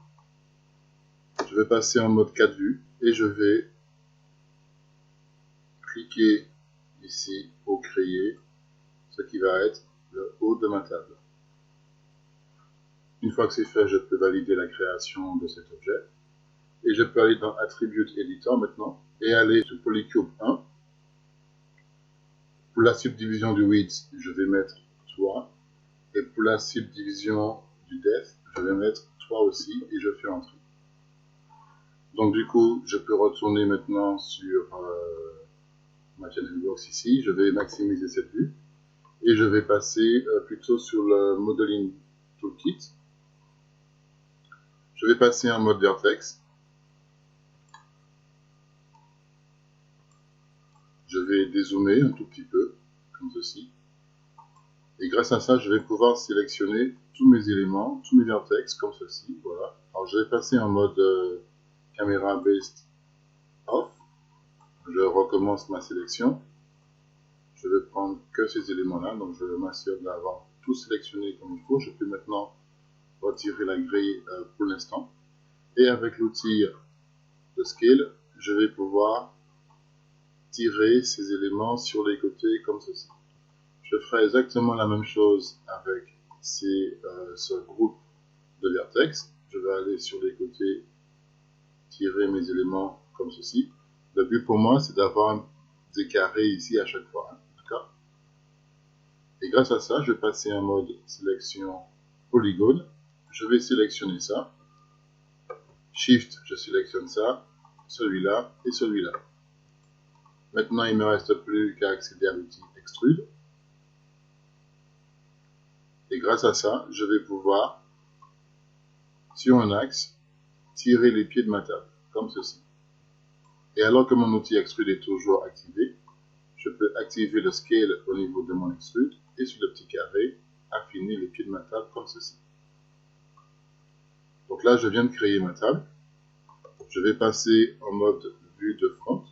Je vais passer en mode 4 vues et je vais cliquer ici pour créer ce qui va être le haut de ma table. Une fois que c'est fait, je peux valider la création de cet objet. Et je peux aller dans Attribute Editor maintenant et aller sur Polycube 1. Pour la subdivision du width, je vais mettre 3. Et pour la subdivision du depth, je vais mettre 3 aussi et je fais Entrée. Donc du coup, je peux retourner maintenant sur ma channel box ici. Je vais maximiser cette vue. Et je vais passer plutôt sur le Modeling Toolkit. Je vais passer en mode Vertex. Je vais dézoomer un tout petit peu, comme ceci. Et grâce à ça, je vais pouvoir sélectionner tous mes éléments, tous mes vertex, comme ceci. Voilà. Alors, je vais passer en mode caméra based off. Je recommence ma sélection. Je vais prendre que ces éléments-là. Donc, je m'assure d'avoir tout sélectionné comme il faut. Je peux maintenant retirer la grille pour l'instant. Et avec l'outil de Scale, je vais pouvoir tirer ces éléments sur les côtés comme ceci. Je ferai exactement la même chose avec ce groupe de vertex. Je vais aller sur les côtés, tirer mes éléments comme ceci. Le but pour moi, c'est d'avoir des carrés ici à chaque fois. D'accord? Et grâce à ça, je vais passer en mode sélection polygone. Je vais sélectionner ça. Shift, je sélectionne ça, celui-là et celui-là. Maintenant, il ne me reste plus qu'à accéder à l'outil Extrude. Et grâce à ça, je vais pouvoir, sur un axe, tirer les pieds de ma table, comme ceci. Et alors que mon outil Extrude est toujours activé, je peux activer le Scale au niveau de mon Extrude et sur le petit carré, affiner les pieds de ma table comme ceci. Donc là, je viens de créer ma table. Je vais passer en mode vue de front.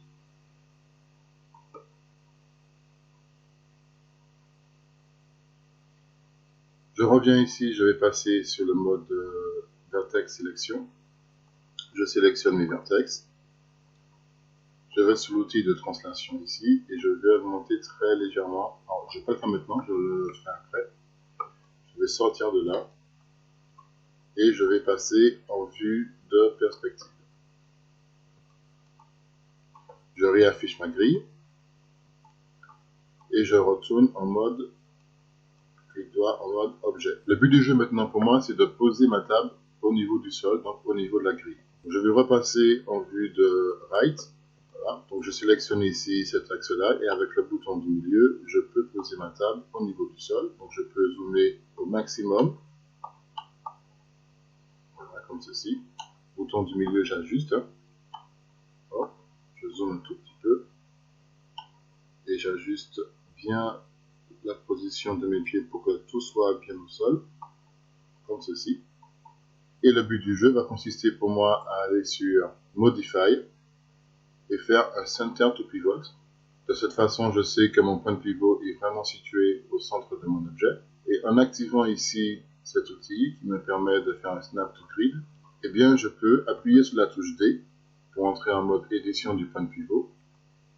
Je reviens ici, je vais passer sur le mode Vertex Sélection. Je sélectionne mes vertex. Je vais sur l'outil de translation ici et je vais augmenter très légèrement. Alors, je ne vais pas le faire maintenant, je le ferai après. Je vais sortir de là et je vais passer en vue de perspective. Je réaffiche ma grille et je retourne en mode clic droit en mode objet. Le but du jeu maintenant pour moi, c'est de poser ma table au niveau du sol, donc au niveau de la grille. Je vais repasser en vue de right. Voilà. Donc je sélectionne ici cet axe-là et avec le bouton du milieu, je peux poser ma table au niveau du sol. Donc je peux zoomer au maximum. Voilà, comme ceci. Bouton du milieu, j'ajuste. Hop, je zoome un tout petit peu. Et j'ajuste bien la position de mes pieds pour que tout soit bien au sol. Comme ceci. Et le but du jeu va consister pour moi à aller sur Modify et faire un Center to Pivot. De cette façon, je sais que mon point de pivot est vraiment situé au centre de mon objet. Et en activant ici cet outil qui me permet de faire un Snap to Grid, eh bien, je peux appuyer sur la touche D pour entrer en mode édition du point de pivot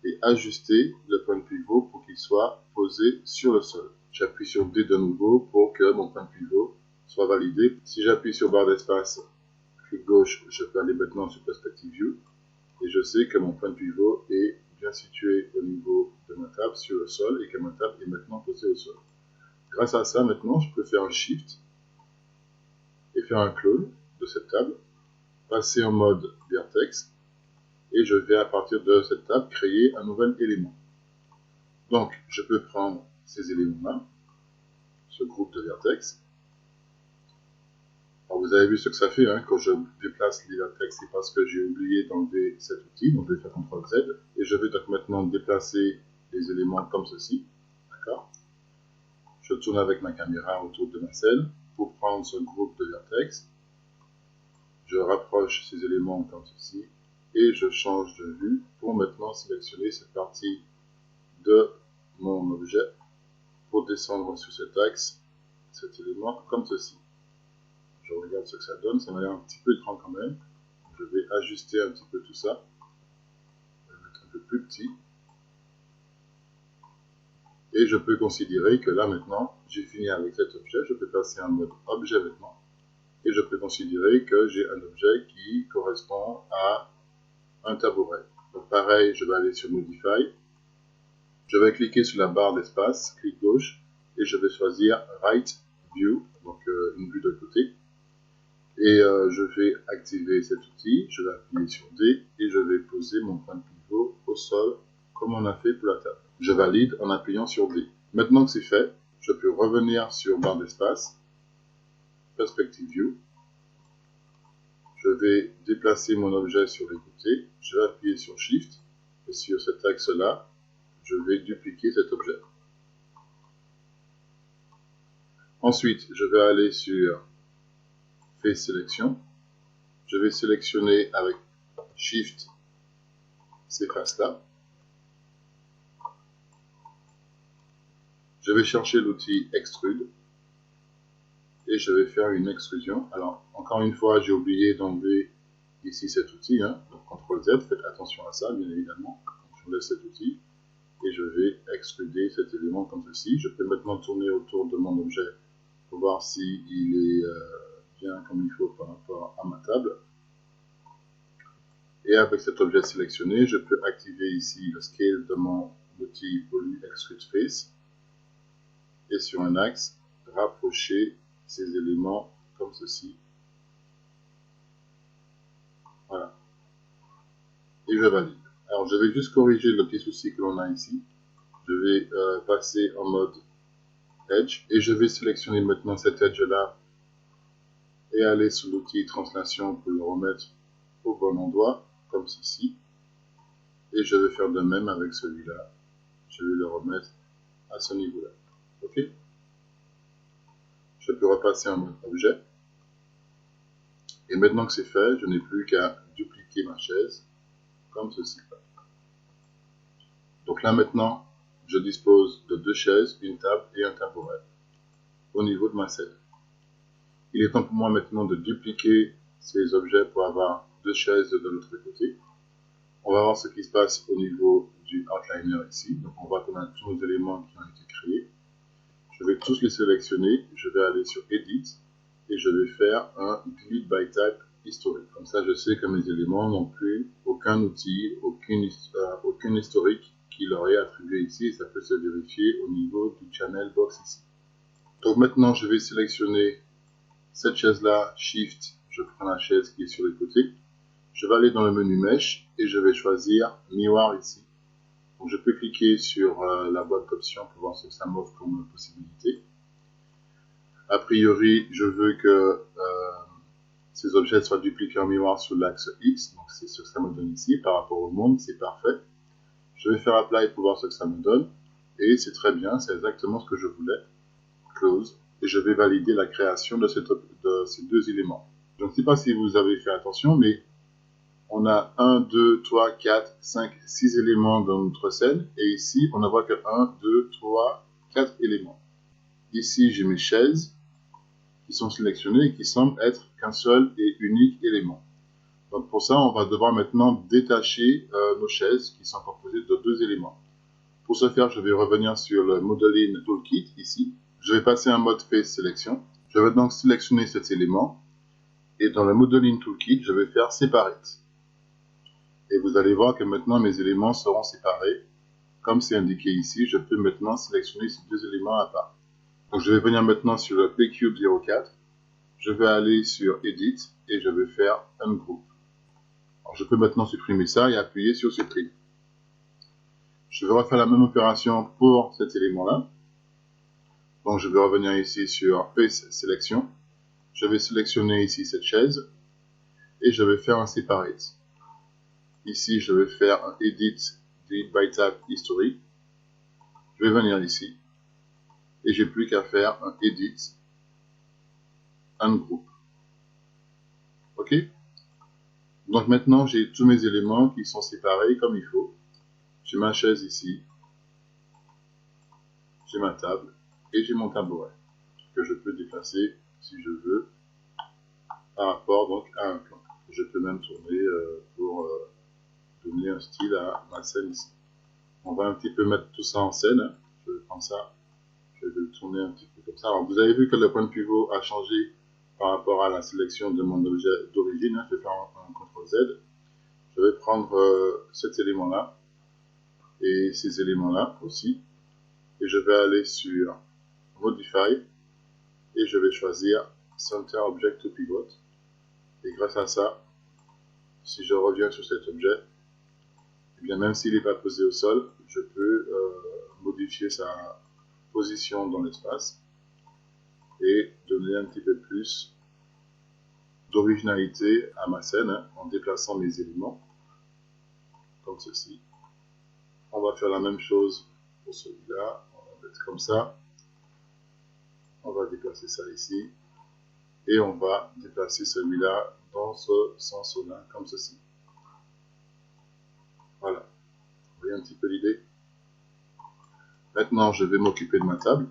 et ajuster le point de pivot pour qu'il soit posé sur le sol. J'appuie sur D de nouveau pour que mon point de pivot soit validé. Si j'appuie sur barre d'espace, clic gauche, je peux aller maintenant sur Perspective View et je sais que mon point de pivot est bien situé au niveau de ma table sur le sol et que ma table est maintenant posée au sol. Grâce à ça, maintenant, je peux faire un Shift et faire un clone de cette table, passer en mode Vertex et je vais à partir de cette table créer un nouvel élément. Donc, je peux prendre ces éléments-là, ce groupe de vertex. Alors, vous avez vu ce que ça fait hein, quand je déplace les vertex, c'est parce que j'ai oublié d'enlever cet outil, donc je vais faire CTRL Z, et je vais donc maintenant déplacer les éléments comme ceci, d'accord? Je tourne avec ma caméra autour de ma scène pour prendre ce groupe de vertex, je rapproche ces éléments comme ceci, et je change de vue pour maintenant sélectionner cette partie de mon objet pour descendre sur cet axe, cet élément, comme ceci. Je regarde ce que ça donne, ça m'a l'air un petit peu grand quand même. Je vais ajuster un petit peu tout ça. Je vais mettre un peu plus petit. Et je peux considérer que là maintenant, j'ai fini avec cet objet. Je peux passer en mode objet maintenant. Et je peux considérer que j'ai un objet qui correspond à un tabouret. Donc pareil, je vais aller sur Modify. Je vais cliquer sur la barre d'espace, clic gauche, et je vais choisir Right View, donc une vue de côté. Et je vais activer cet outil, je vais appuyer sur D, et je vais poser mon point de pivot au sol, comme on a fait pour la table. Je valide en appuyant sur D. Maintenant que c'est fait, je peux revenir sur barre d'espace, Perspective View. Je vais déplacer mon objet sur les côtés, je vais appuyer sur Shift, et sur cet axe-là, je vais dupliquer cet objet. Ensuite, je vais aller sur Face Selection. Je vais sélectionner avec Shift ces faces-là. Je vais chercher l'outil Extrude et je vais faire une extrusion. Alors, encore une fois, j'ai oublié d'enlever ici cet outil. Donc, CTRL Z, faites attention à ça, bien évidemment. Je laisse cet outil et je vais extruder cet élément comme ceci. Je peux maintenant tourner autour de mon objet pour voir s'il est bien comme il faut par rapport à ma table. Et avec cet objet sélectionné, je peux activer ici le scale de mon outil Poly Extrude Face et sur un axe, rapprocher ces éléments comme ceci. Voilà. Et je valide. Alors je vais juste corriger le petit souci que l'on a ici. Je vais passer en mode Edge et je vais sélectionner maintenant cet Edge là et aller sur l'outil Translation pour le remettre au bon endroit, comme ceci. Et je vais faire de même avec celui-là. Je vais le remettre à ce niveau-là. OK? Je peux repasser en mode objet. Et maintenant que c'est fait, je n'ai plus qu'à dupliquer ma chaise, comme ceci. Donc là maintenant, je dispose de deux chaises, une table et un tabouret au niveau de ma scène. Il est temps pour moi maintenant de dupliquer ces objets pour avoir deux chaises de l'autre côté. On va voir ce qui se passe au niveau du outliner ici. Donc on voit qu'on a tous nos éléments qui ont été créés. Je vais tous les sélectionner, je vais aller sur Edit et je vais faire un Delete by Type historique. Comme ça je sais que mes éléments n'ont plus aucun outil, aucun historique qui leur est attribué ici et ça peut se vérifier au niveau du channel box ici. Donc maintenant je vais sélectionner cette chaise-là, Shift, je prends la chaise qui est sur les côtés. Je vais aller dans le menu Mesh et je vais choisir Miroir ici. Donc je peux cliquer sur la boîte d'options pour voir ce que ça m'offre comme possibilité. A priori, je veux que ces objets soient dupliqués en miroir sur l'axe X. Donc c'est ce que ça me donne ici. Par rapport au monde, c'est parfait. Je vais faire Apply pour voir ce que ça me donne. Et c'est très bien, c'est exactement ce que je voulais. Close. Et je vais valider la création de ces deux éléments. Je ne sais pas si vous avez fait attention, mais on a 1, 2, 3, 4, 5, 6 éléments dans notre scène. Et ici, on ne voit que 1, 2, 3, 4 éléments. Ici, j'ai mes chaises qui sont sélectionnées et qui semblent être qu'un seul et unique élément. Donc pour ça, on va devoir maintenant détacher nos chaises qui sont composées de deux éléments. Pour ce faire, je vais revenir sur le Modeling Toolkit ici. Je vais passer en mode Face Sélection. Je vais donc sélectionner cet élément. Et dans le Modeling Toolkit, je vais faire Separate. Et vous allez voir que maintenant mes éléments seront séparés. Comme c'est indiqué ici, je peux maintenant sélectionner ces deux éléments à part. Donc je vais venir maintenant sur le PCube 04. Je vais aller sur Edit et je vais faire Ungroup. Alors je peux maintenant supprimer ça et appuyer sur Supprime. Je vais refaire la même opération pour cet élément-là. Donc je vais revenir ici sur Face Selection. Je vais sélectionner ici cette chaise et je vais faire un Separate. Ici, je vais faire un Edit, Delete by Type History. Je vais venir ici et j'ai plus qu'à faire un Edit, Ungroup. OK? Donc maintenant, j'ai tous mes éléments qui sont séparés comme il faut. J'ai ma chaise ici. J'ai ma table. Et j'ai mon tabouret que je peux déplacer si je veux par rapport donc à un plan. Je peux même tourner pour donner un style à ma scène ici. On va un petit peu mettre tout ça en scène. Hein. Je vais prendre ça, je vais le tourner un petit peu comme ça. Alors vous avez vu que le point de pivot a changé par rapport à la sélection de mon objet d'origine. Hein. Je vais faire un CTRL Z. Je vais prendre cet élément-là et ces éléments-là aussi. Et je vais aller sur Modify et je vais choisir Center Object to Pivot. Et grâce à ça, si je reviens sur cet objet, eh bien même s'il n'est pas posé au sol, je peux modifier sa position dans l'espace et donner un petit peu plus d'originalité à ma scène hein, en déplaçant mes éléments comme ceci. On va faire la même chose pour celui-là. On va mettre comme ça. On va déplacer ça ici. Et on va déplacer celui-là dans ce sens-là, comme ceci. Voilà. Vous voyez un petit peu l'idée? Maintenant, je vais m'occuper de ma table.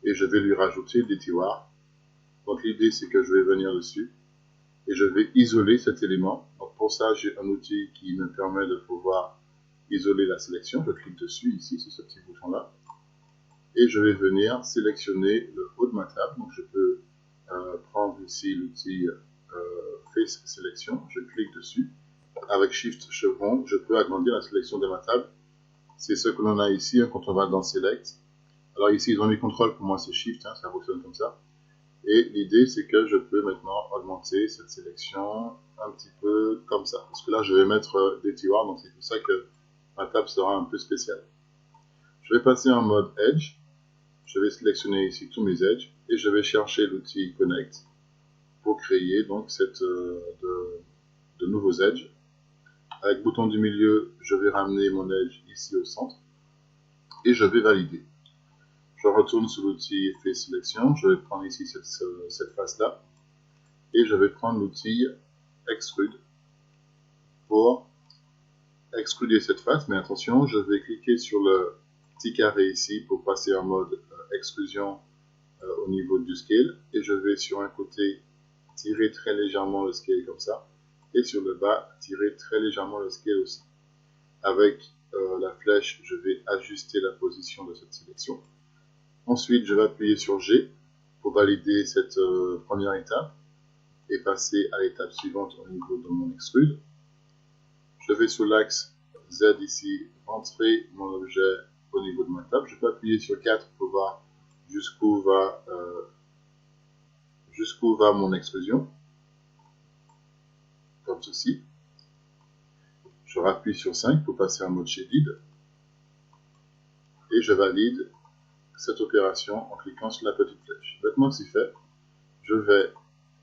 Et je vais lui rajouter des tiroirs. Donc l'idée, c'est que je vais venir dessus. Et je vais isoler cet élément. Donc pour ça, j'ai un outil qui me permet de pouvoir isoler la sélection. Je clique dessus, ici, sur ce petit bouton-là. Et je vais venir sélectionner le haut de ma table. Donc je peux prendre ici l'outil Face Selection. Je clique dessus. Avec Shift chevron, je peux agrandir la sélection de ma table. C'est ce que l'on a ici hein, quand on va dans Select. Alors ici, ils ont mis CTRL, pour moi c'est Shift, hein, ça fonctionne comme ça. Et l'idée, c'est que je peux maintenant augmenter cette sélection un petit peu comme ça. Parce que là, je vais mettre des tiroirs, donc c'est pour ça que ma table sera un peu spéciale. Je vais passer en mode Edge. Je vais sélectionner ici tous mes edges et je vais chercher l'outil Connect pour créer donc de nouveaux edges. Avec le bouton du milieu, je vais ramener mon edge ici au centre et je vais valider. Je retourne sur l'outil Face Selection, je vais prendre ici cette face-là et je vais prendre l'outil Extrude pour extruder cette face. Mais attention, je vais cliquer sur le petit carré ici pour passer en mode extrusion au niveau du scale et je vais sur un côté tirer très légèrement le scale comme ça et sur le bas tirer très légèrement le scale aussi. Avec la flèche, je vais ajuster la position de cette sélection. Ensuite, je vais appuyer sur G pour valider cette première étape et passer à l'étape suivante au niveau de mon extrude. Je vais sur l'axe Z ici, rentrer mon objet au niveau de ma table. Je peux appuyer sur 4 pour voir jusqu'où va mon extrusion, comme ceci. Je rappuie sur 5 pour passer en mode shaded et je valide cette opération en cliquant sur la petite flèche. Maintenant que c'est fait, je vais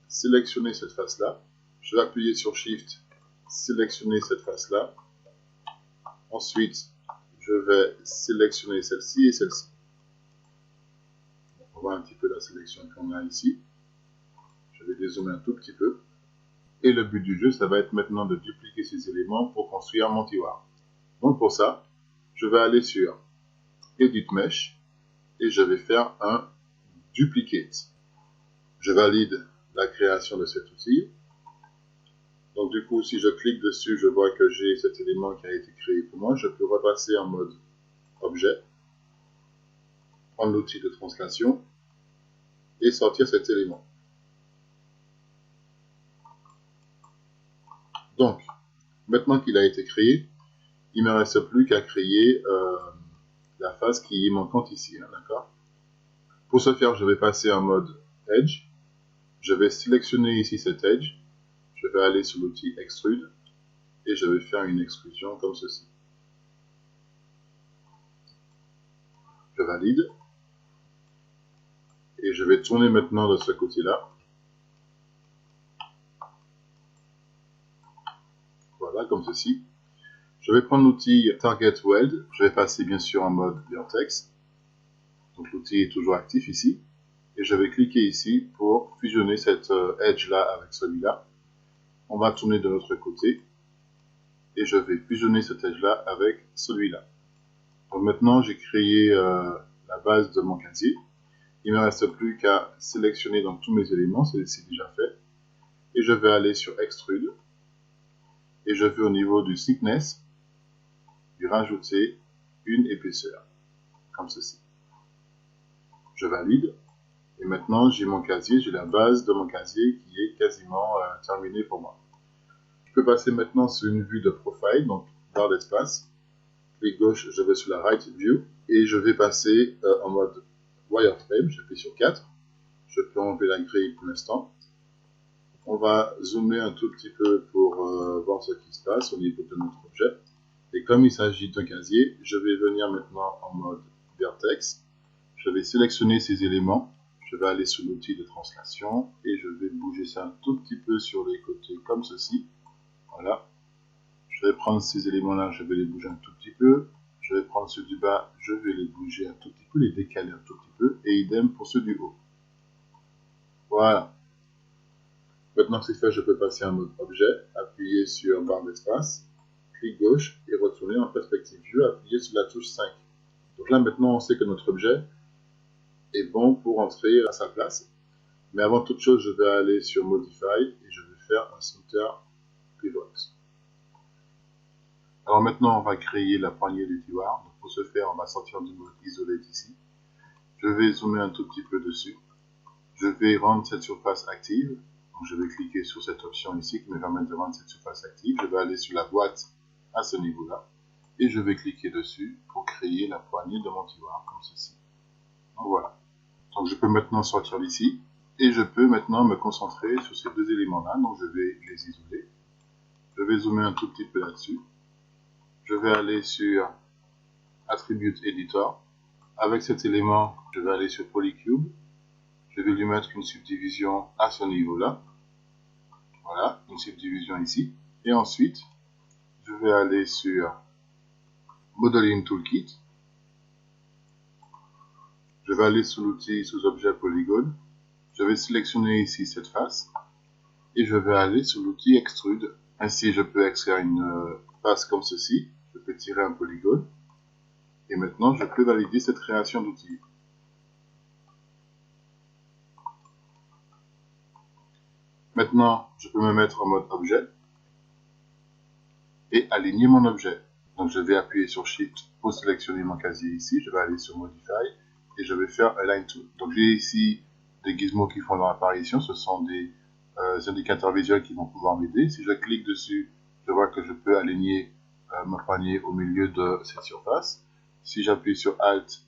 sélectionner cette face-là, je vais appuyer sur Shift, sélectionner cette face-là, ensuite je vais sélectionner celle-ci et celle-ci. On voit un petit peu la sélection qu'on a ici. Je vais dézoomer un tout petit peu. Et le but du jeu, ça va être maintenant de dupliquer ces éléments pour construire mon tiroir. Donc pour ça, je vais aller sur Edit Mesh et je vais faire un Duplicate. Je valide la création de cet outil. Donc du coup, si je clique dessus, je vois que j'ai cet élément qui a été créé pour moi. Je peux repasser en mode Objet, prendre l'outil de translation et sortir cet élément. Donc, maintenant qu'il a été créé, il ne me reste plus qu'à créer la face qui est manquante ici, hein, d'accord? Pour ce faire, je vais passer en mode Edge. Je vais sélectionner ici cet Edge. Je vais aller sur l'outil Extrude et je vais faire une extrusion comme ceci. Je valide. Et je vais tourner maintenant de ce côté-là. Voilà, comme ceci. Je vais prendre l'outil Target Weld. Je vais passer bien sûr en mode Vertex. Donc l'outil est toujours actif ici. Et je vais cliquer ici pour fusionner cette edge-là avec celui-là. On va tourner de l'autre côté. Et je vais fusionner cet edge-là avec celui-là. Donc maintenant, j'ai créé la la base de mon casier. Il ne me reste plus qu'à sélectionner donc tous mes éléments, c'est déjà fait. Et je vais aller sur Extrude. Et je vais au niveau du Thickness, lui rajouter une épaisseur, comme ceci. Je valide. Et maintenant, j'ai mon casier, j'ai la base de mon casier qui est quasiment terminée pour moi. Je peux passer maintenant sur une vue de profile, donc barre d'espace. Clic gauche, je vais sur la right view et je vais passer en mode wireframe. J'appuie sur 4. Je peux enlever la grille pour l'instant. On va zoomer un tout petit peu pour voir ce qui se passe au niveau de notre objet. Et comme il s'agit d'un casier, je vais venir maintenant en mode vertex. Je vais sélectionner ces éléments. Je vais aller sur l'outil de translation et je vais bouger ça un tout petit peu sur les côtés comme ceci. Voilà. Je vais prendre ces éléments-là, je vais les bouger un tout petit peu. Je vais prendre ceux du bas, je vais les bouger un tout petit peu, les décaler un tout petit peu. Et idem pour ceux du haut. Voilà. Maintenant que c'est fait, je peux passer en mode objet, appuyer sur barre d'espace, clic gauche et retourner en perspective vue, appuyer sur la touche 5. Donc là, maintenant, on sait que notre objet est bon pour entrer à sa place. Mais avant toute chose, je vais aller sur Modify et je vais faire un Center Pivot. Alors maintenant, on va créer la poignée du tiroir. Donc pour ce faire, on va sortir du mode Isolate ici. Je vais zoomer un tout petit peu dessus. Je vais rendre cette surface active. Donc je vais cliquer sur cette option ici qui me permet de rendre cette surface active. Je vais aller sur la boîte à ce niveau-là. Et je vais cliquer dessus pour créer la poignée de mon tiroir comme ceci. Donc voilà. Donc je peux maintenant sortir d'ici. Et je peux maintenant me concentrer sur ces deux éléments-là. Donc je vais les isoler. Je vais zoomer un tout petit peu là-dessus. Je vais aller sur Attribute Editor. Avec cet élément, je vais aller sur Polycube. Je vais lui mettre une subdivision à ce niveau-là. Voilà, une subdivision ici. Et ensuite, je vais aller sur Modeling Toolkit. Je vais aller sur l'outil sous objet polygone. Je vais sélectionner ici cette face. Et je vais aller sur l'outil Extrude. Ainsi, je peux extraire une face comme ceci. Je peux tirer un polygone. Et maintenant, je peux valider cette création d'outil. Maintenant, je peux me mettre en mode objet et aligner mon objet. Donc, je vais appuyer sur Shift pour sélectionner mon casier ici. Je vais aller sur Modify et je vais faire Align To. Donc, j'ai ici des gizmos qui font leur apparition. Ce sont des indicateurs visuels qui vont pouvoir m'aider. Si je clique dessus, je vois que je peux aligner ma poignée au milieu de cette surface. Si j'appuie sur Alt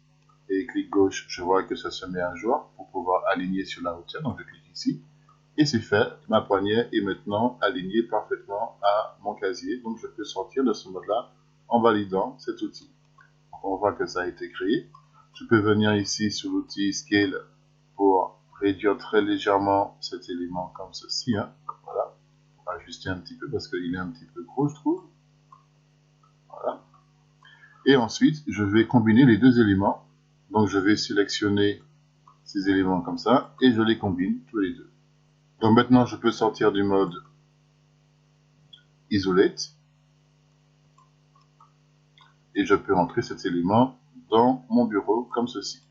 et clic gauche, je vois que ça se met à jour pour pouvoir aligner sur la hauteur. Donc, je clique ici. Et c'est fait, ma poignée est maintenant alignée parfaitement à mon casier. Donc je peux sortir de ce mode-là en validant cet outil. Donc, on voit que ça a été créé. Je peux venir ici sur l'outil Scale pour réduire très légèrement cet élément comme ceci. Hein. Voilà. On va ajuster un petit peu parce qu'il est un petit peu gros, je trouve. Voilà. Et ensuite, je vais combiner les deux éléments. Donc je vais sélectionner ces éléments comme ça et je les combine tous les deux. Donc maintenant, je peux sortir du mode Isolate et je peux rentrer cet élément dans mon bureau comme ceci.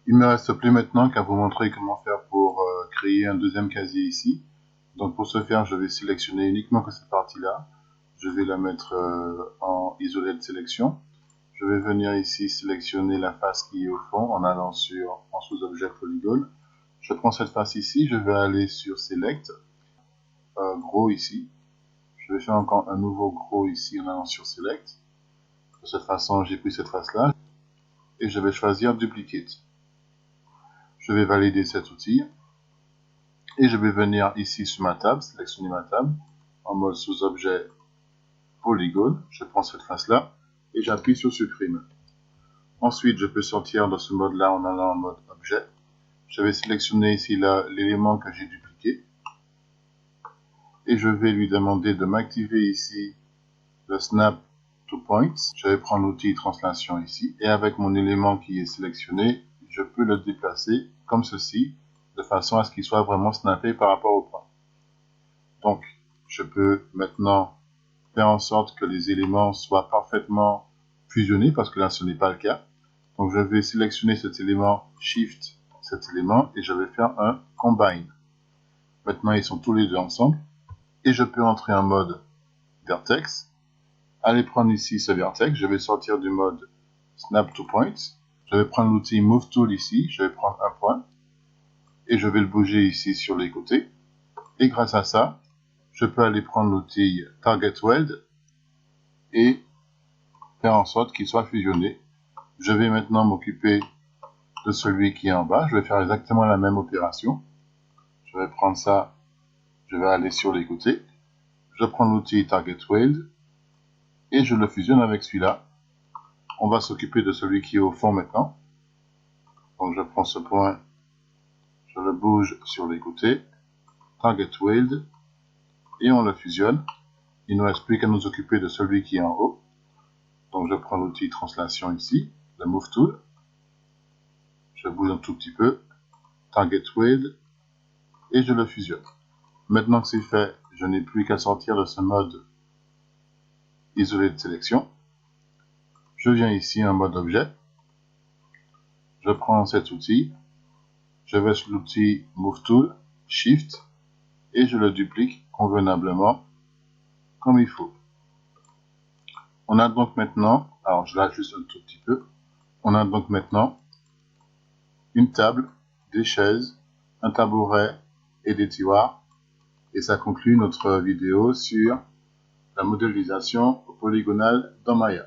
Il ne me reste plus maintenant qu'à vous montrer comment faire pour créer un deuxième casier ici. Donc pour ce faire, je vais sélectionner uniquement que cette partie-là. Je vais la mettre en Isolate Sélection. Je vais venir ici sélectionner la face qui est au fond en allant en sous-objet polygone. Je prends cette face ici, je vais aller sur Select, gros ici. Je vais faire encore un nouveau gros ici en allant sur Select. De cette façon, j'ai pris cette face-là et je vais choisir Duplicate. Je vais valider cet outil et je vais venir ici sur ma table, sélectionner ma table en mode sous-objet polygone. Je prends cette face-là et j'appuie sur Supprime. Ensuite, je peux sortir de ce mode-là en allant en mode objet. Je vais sélectionner ici l'élément que j'ai dupliqué. Et je vais lui demander de m'activer ici le Snap to Points. Je vais prendre l'outil Translation ici. Et avec mon élément qui est sélectionné, je peux le déplacer comme ceci, de façon à ce qu'il soit vraiment snappé par rapport au point. Donc, je peux maintenant faire en sorte que les éléments soient parfaitement fusionnés, parce que là, ce n'est pas le cas. Donc, je vais sélectionner cet élément, Shift cet élément, et je vais faire un Combine. Maintenant, ils sont tous les deux ensemble, et je peux entrer en mode Vertex, aller prendre ici ce vertex, je vais sortir du mode Snap to Point, je vais prendre l'outil Move Tool ici, je vais prendre un point, et je vais le bouger ici sur les côtés, et grâce à ça, je peux aller prendre l'outil Target Weld, et faire en sorte qu'il soit fusionné. Je vais maintenant m'occuper de celui qui est en bas, je vais faire exactement la même opération, je vais prendre ça, je vais aller sur les côtés, je prends l'outil Target Weld, et je le fusionne avec celui-là. On va s'occuper de celui qui est au fond maintenant. Donc je prends ce point, je le bouge sur les côtés, Target Weld, et on le fusionne. Il ne nous reste plus qu'à nous occuper de celui qui est en haut. Donc je prends l'outil Translation ici, le Move Tool, je bouge un tout petit peu, Target Weld, et je le fusionne. Maintenant que c'est fait, je n'ai plus qu'à sortir de ce mode isolé de sélection. Je viens ici en mode objet, je prends cet outil, je vais sur l'outil Move Tool, Shift, et je le duplique convenablement comme il faut. On a donc maintenant, alors je l'ajuste un tout petit peu, on a donc maintenant une table, des chaises, un tabouret et des tiroirs, et ça conclut notre vidéo sur la modélisation polygonale dans Maya.